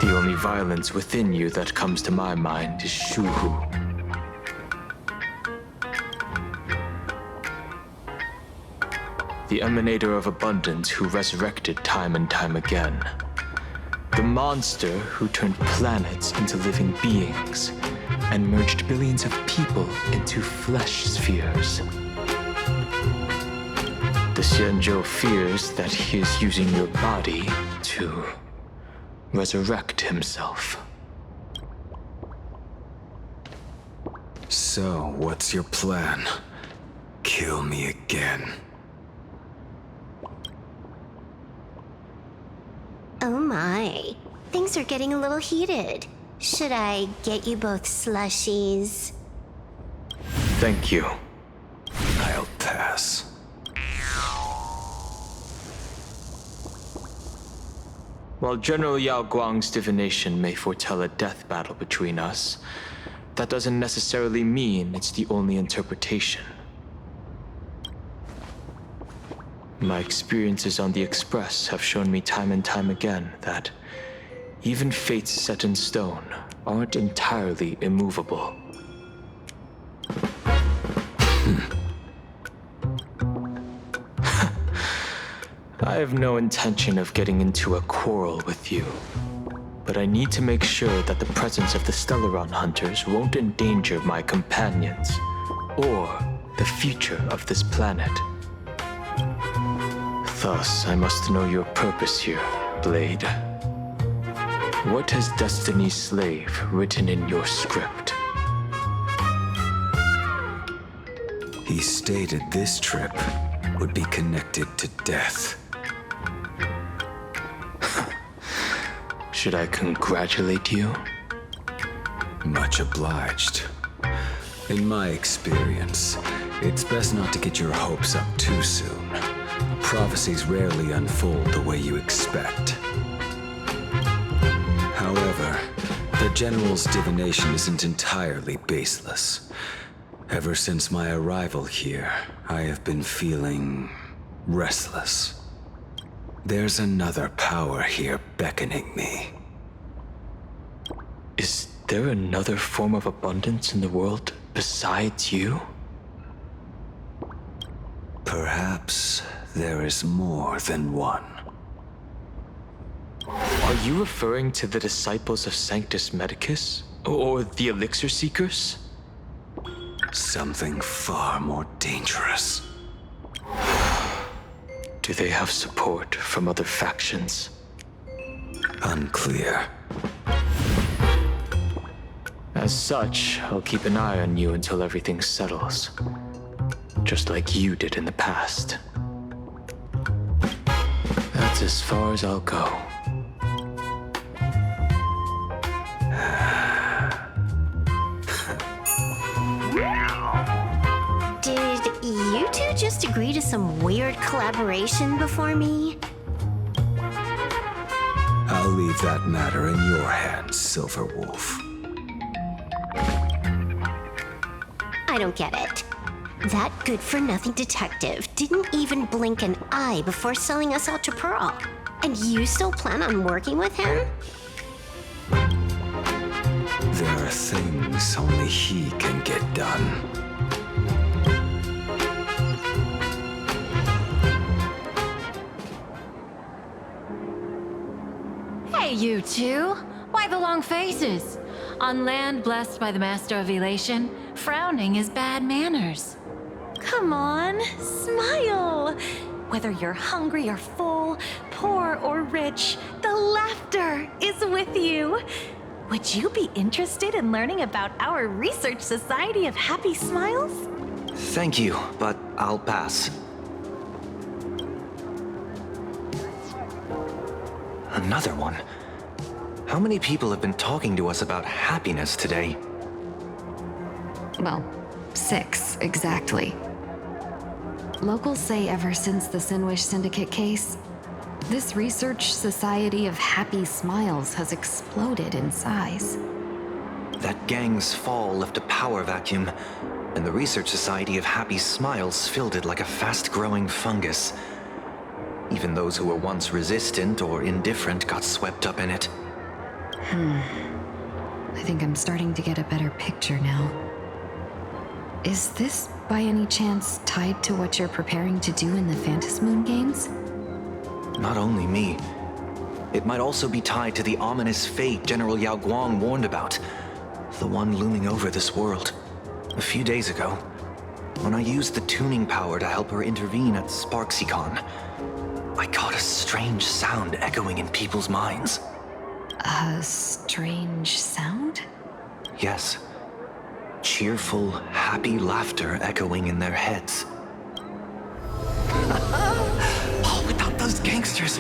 The only violence within you that comes to my mind is Shuhu. The emanator of abundance who resurrected time and time again. The monster who turned planets into living beings and merged billions of people into flesh spheres. The Xianzhou fears that he is using your body to resurrect himself. So, what's your plan? Kill me again. Oh my. Things are getting a little heated. Should I get you both slushies? Thank you. I'll pass. While General Yao Guang's divination may foretell a death battle between us, that doesn't necessarily mean it's the only interpretation. My experiences on the Express have shown me time and time again that even fates set in stone aren't entirely immovable. I have no intention of getting into a quarrel with you, but I need to make sure that the presence of the Stellaron hunters won't endanger my companions or the future of this planet. Thus, I must know your purpose here, Blade. What has Destiny's Slave written in your script? He stated this trip would be connected to death. Should I congratulate you? Much obliged. In my experience, it's best not to get your hopes up too soon. Prophecies rarely unfold the way you expect. However, the General's divination isn't entirely baseless. Ever since my arrival here, I have been feeling restless. There's another power here beckoning me. Is there another form of abundance in the world besides you? Perhaps there is more than one. Are you referring to the disciples of Sanctus Medicus? Or the Elixir Seekers? Something far more dangerous. Do they have support from other factions? Unclear. As such, I'll keep an eye on you until everything settles. Just like you did in the past. That's as far as I'll go. Did you two just agree to some weird collaboration before me? I'll leave that matter in your hands, Silverwolf. I don't get it. That good-for-nothing detective didn't even blink an eye before selling us out to Pearl. And you still plan on working with him? There are things only he can get done. you two. Why the long faces? On land blessed by the Master of Elation, frowning is bad manners. Come on, smile! Whether you're hungry or full, poor or rich, the laughter is with you. Would you be interested in learning about our Research Society of Happy Smiles? Thank you, but I'll pass. Another one? How many people have been talking to us about happiness today? Well, 6, exactly. Locals say ever since the Sinwish Syndicate case, this Research Society of Happy Smiles has exploded in size. That gang's fall left a power vacuum, and the Research Society of Happy Smiles filled it like a fast-growing fungus. Even those who were once resistant or indifferent got swept up in it. I think I'm starting to get a better picture now. Is this, by any chance, tied to what you're preparing to do in the Phantasmoon games? Not only me. It might also be tied to the ominous fate General Yao Guang warned about. The one looming over this world. A few days ago, when I used the tuning power to help her intervene at Sparksicon, I caught a strange sound echoing in people's minds. A strange sound? Yes. Cheerful, happy laughter echoing in their heads. Oh, without those gangsters,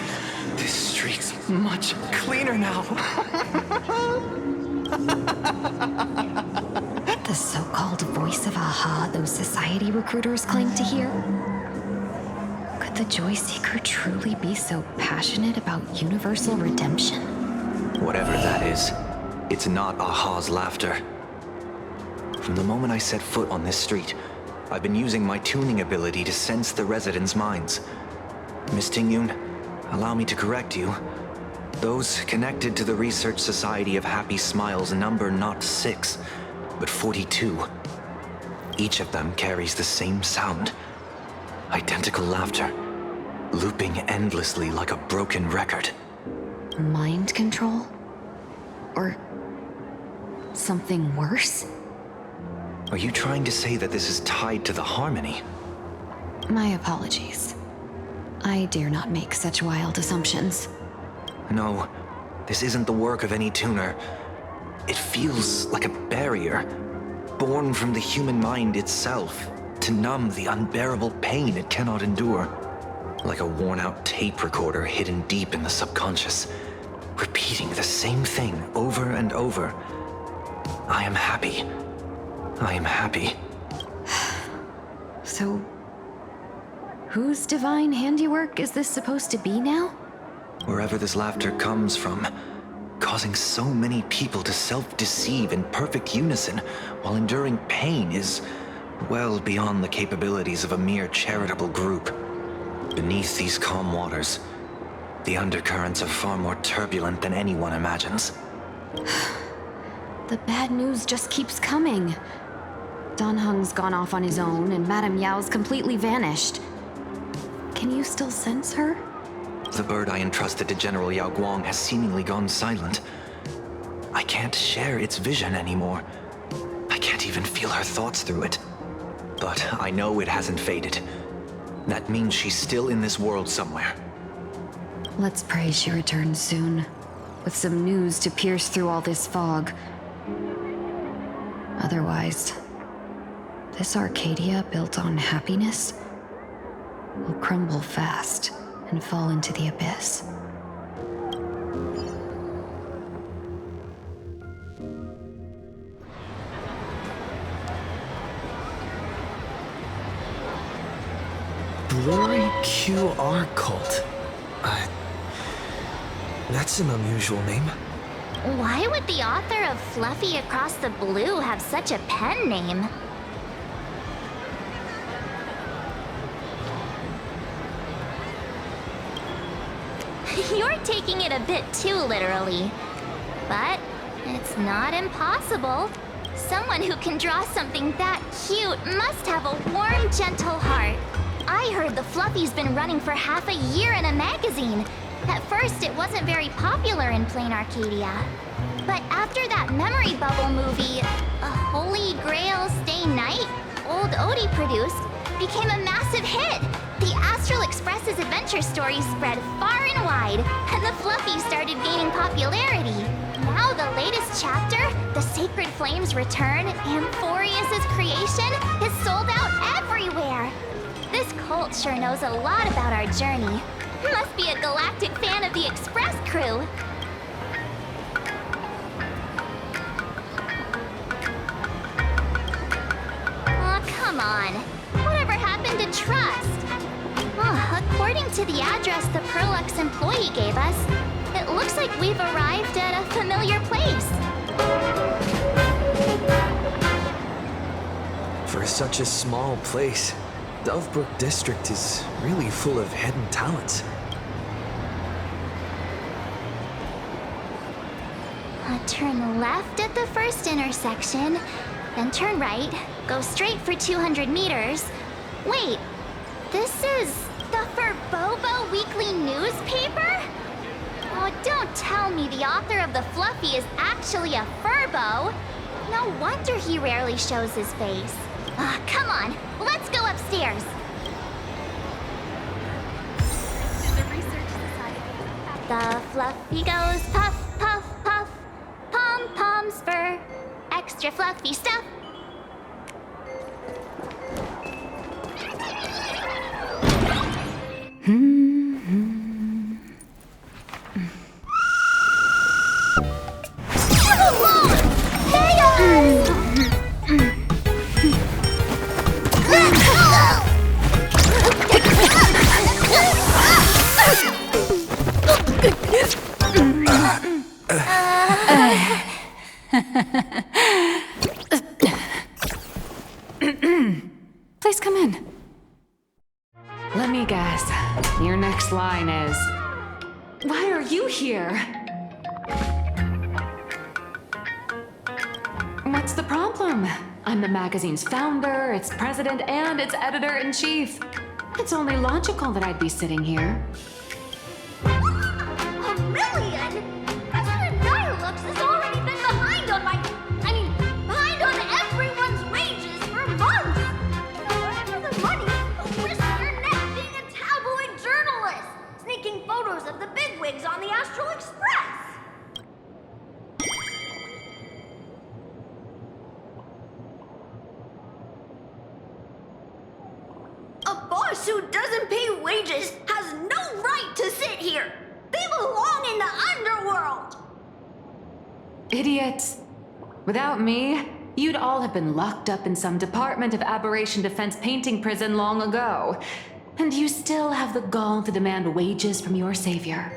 this street's much cleaner now. The so-called voice of Aha those society recruiters claim to hear? Could the Joy Seeker truly be so passionate about universal redemption? Whatever that is, it's not Aha's laughter. From the moment I set foot on this street, I've been using my tuning ability to sense the residents' minds. Miss Tingyun, allow me to correct you. Those connected to the Research Society of Happy Smiles number not 6, but 42. Each of them carries the same sound. Identical laughter, looping endlessly like a broken record. Mind control? Or something worse? Are you trying to say that this is tied to the harmony? My apologies. I dare not make such wild assumptions. No, this isn't the work of any tuner. It feels like a barrier, born from the human mind itself, to numb the unbearable pain it cannot endure. Like a worn-out tape recorder hidden deep in the subconscious, repeating the same thing over and over. I am happy. I am happy. So, whose divine handiwork is this supposed to be now? Wherever this laughter comes from, causing so many people to self-deceive in perfect unison while enduring pain is well beyond the capabilities of a mere charitable group. Beneath these calm waters, the undercurrents are far more turbulent than anyone imagines. The bad news just keeps coming. Dan Heng's gone off on his own, and Madame Yao's completely vanished. Can you still sense her? The bird I entrusted to General Yao Guang has seemingly gone silent. I can't share its vision anymore. I can't even feel her thoughts through it. But I know it hasn't faded. That means she's still in this world somewhere. Let's pray she returns soon, with some news to pierce through all this fog. Otherwise, this Arcadia built on happiness will crumble fast and fall into the abyss. Blurry QR cult. That's an unusual name. Why would the author of Fluffy Across the Blue have such a pen name? You're taking it a bit too literally. But it's not impossible. Someone who can draw something that cute must have a warm, gentle heart. I heard the Fluffy's been running for half a year in a magazine. At first, it wasn't very popular in Planarcadia. But after that memory bubble movie, A Holy Grail Stay Night, old Odie produced, became a massive hit. The Astral Express's adventure stories spread far and wide, and the Fluffy started gaining popularity. Now the latest chapter, The Sacred Flames Return, Amphorius's creation, is sold out everywhere. This cult sure knows a lot about our journey. Must be a galactic fan of the Express crew. Aw, come on. Whatever happened to trust? According to the address the Perlux employee gave us, it looks like we've arrived at a familiar place. For such a small place, Dovebrook District is really full of hidden talents. Turn left at the first intersection, then turn right, go straight for 200 meters. Wait, this is the Furbobo Weekly newspaper? Oh, don't tell me the author of The Fluffy is actually a Furbo. No wonder he rarely shows his face. Come on, let's go upstairs. The Fluffy goes puff, puff, puff. Pom-poms for extra fluffy stuff. Please come in. Let me guess. Your next line is, why are you here? What's the problem? I'm the magazine's founder, its president, and its editor-in-chief. It's only logical that I'd be sitting here. $1 million? President Dialux has already been behind on behind on everyone's wages for months! For the money, you'll risk your neck being a tabloid journalist, sneaking photos of the bigwigs on the Astral Express! A boss who doesn't pay wages has no right to sit here! They belong in the underworld! Idiots. Without me, you'd all have been locked up in some Department of Aberration Defense painting prison long ago. And you still have the gall to demand wages from your savior.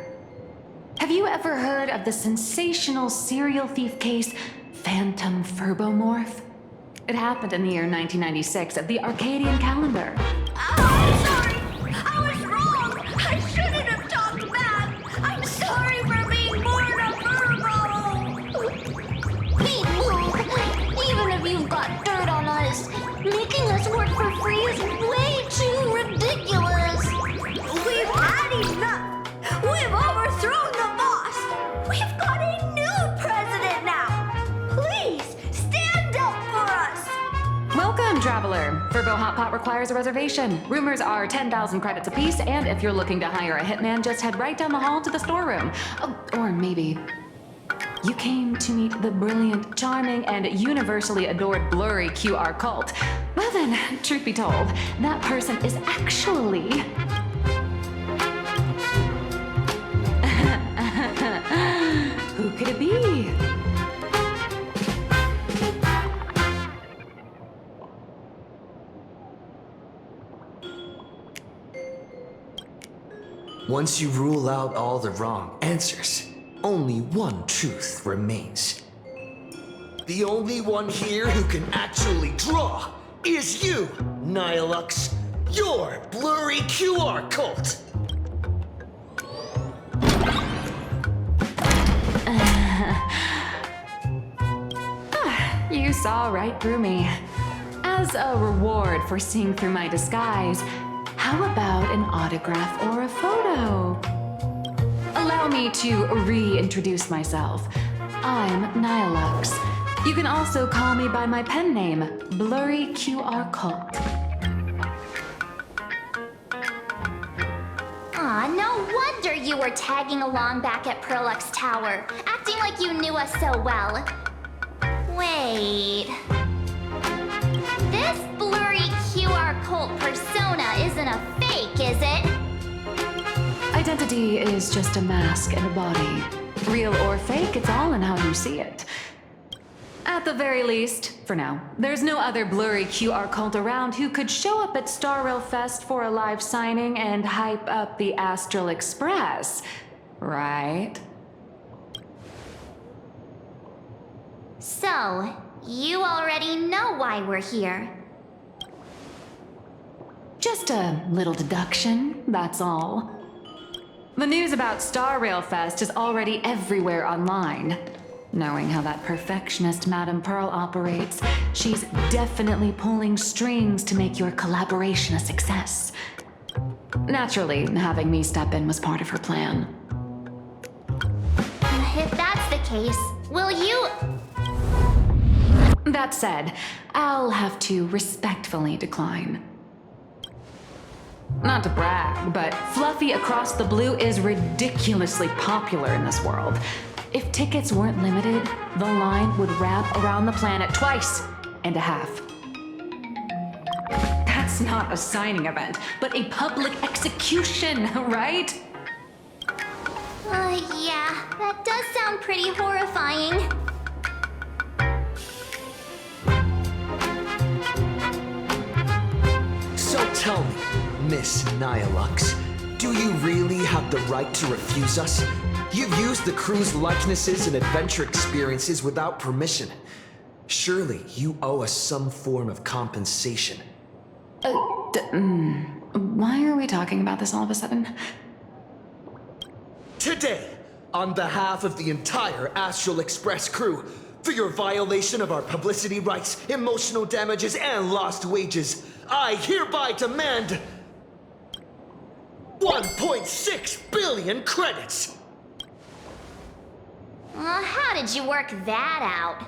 Have you ever heard of the sensational serial thief case, Phantom Furbomorph? It happened in the year 1996 of the Arcadian calendar. I'm sorry! I was wrong! I shouldn't have talked back! I'm sorry for being born a Furbo! Pete, Luke, even if you've got dirt on us, making us work for free is way too ridiculous! We've had enough! We've overthrown the boss! We've got a new president now! Please, stand up for us! Welcome, traveler. Furbo Hot Pot requires a reservation. Rumors are 10,000 credits apiece, and if you're looking to hire a hitman, just head right down the hall to the storeroom. Oh, or maybe you came to meet the brilliant, charming, and universally adored blurry QR cult. Well then, truth be told, that person is actually... Who could it be? Once you rule out all the wrong answers, only one truth remains. The only one here who can actually draw is you, Nihilux, your blurry QR cult. You saw right through me. As a reward for seeing through my disguise, how about an autograph or a photo? Allow me to reintroduce myself. I'm Nihilux. You can also call me by my pen name, Blurry QR Cult. Aw, no wonder you were tagging along back at Prolux Tower, acting like you knew us so well. Wait... This blurry QR Cult persona isn't a fake, is it? Identity is just a mask and a body. Real or fake, it's all in how you see it. At the very least, for now, there's no other blurry QR Cult around who could show up at Star Rail Fest for a live signing and hype up the Astral Express, right? So, you already know why we're here. Just a little deduction, that's all. The news about Star Rail Fest is already everywhere online. Knowing how that perfectionist Madame Pearl operates, she's definitely pulling strings to make your collaboration a success. Naturally, having me step in was part of her plan. If that's the case, will you... That said, I'll have to respectfully decline. Not to brag, but Fluffy Across the Blue is ridiculously popular in this world. If tickets weren't limited, the line would wrap around the planet twice and a half. That's not a signing event, but a public execution, right? Yeah, that does sound pretty horrifying. So tell me, Miss Nihilux, do you really have the right to refuse us? You've used the crew's likenesses and adventure experiences without permission. Surely you owe us some form of compensation. Why are we talking about this all of a sudden? Today, on behalf of the entire Astral Express crew, for your violation of our publicity rights, emotional damages, and lost wages, I hereby demand 1.6 billion credits! How did you work that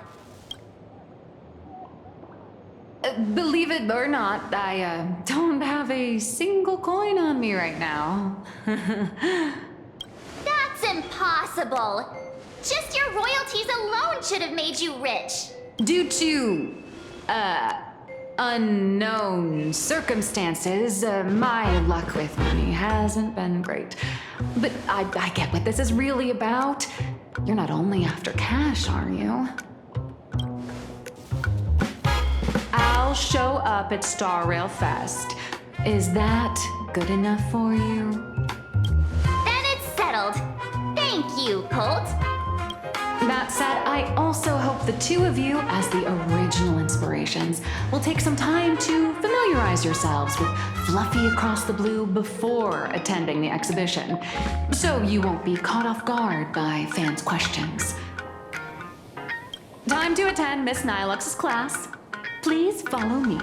out? Believe it or not, I don't have a single coin on me right now. That's impossible! Just your royalties alone should have made you rich! Due to, unknown circumstances, my luck with money hasn't been great. But I get what this is really about. You're not only after cash, are you? I'll show up at Star Rail Fest. Is that good enough for you? Then it's settled. Thank you, Colt. That said, I also hope the two of you, as the original inspirations, will take some time to familiarize yourselves with Fluffy Across the Blue before attending the exhibition, so you won't be caught off guard by fans' questions. Time to attend Miss Nihilux's class. Please follow me.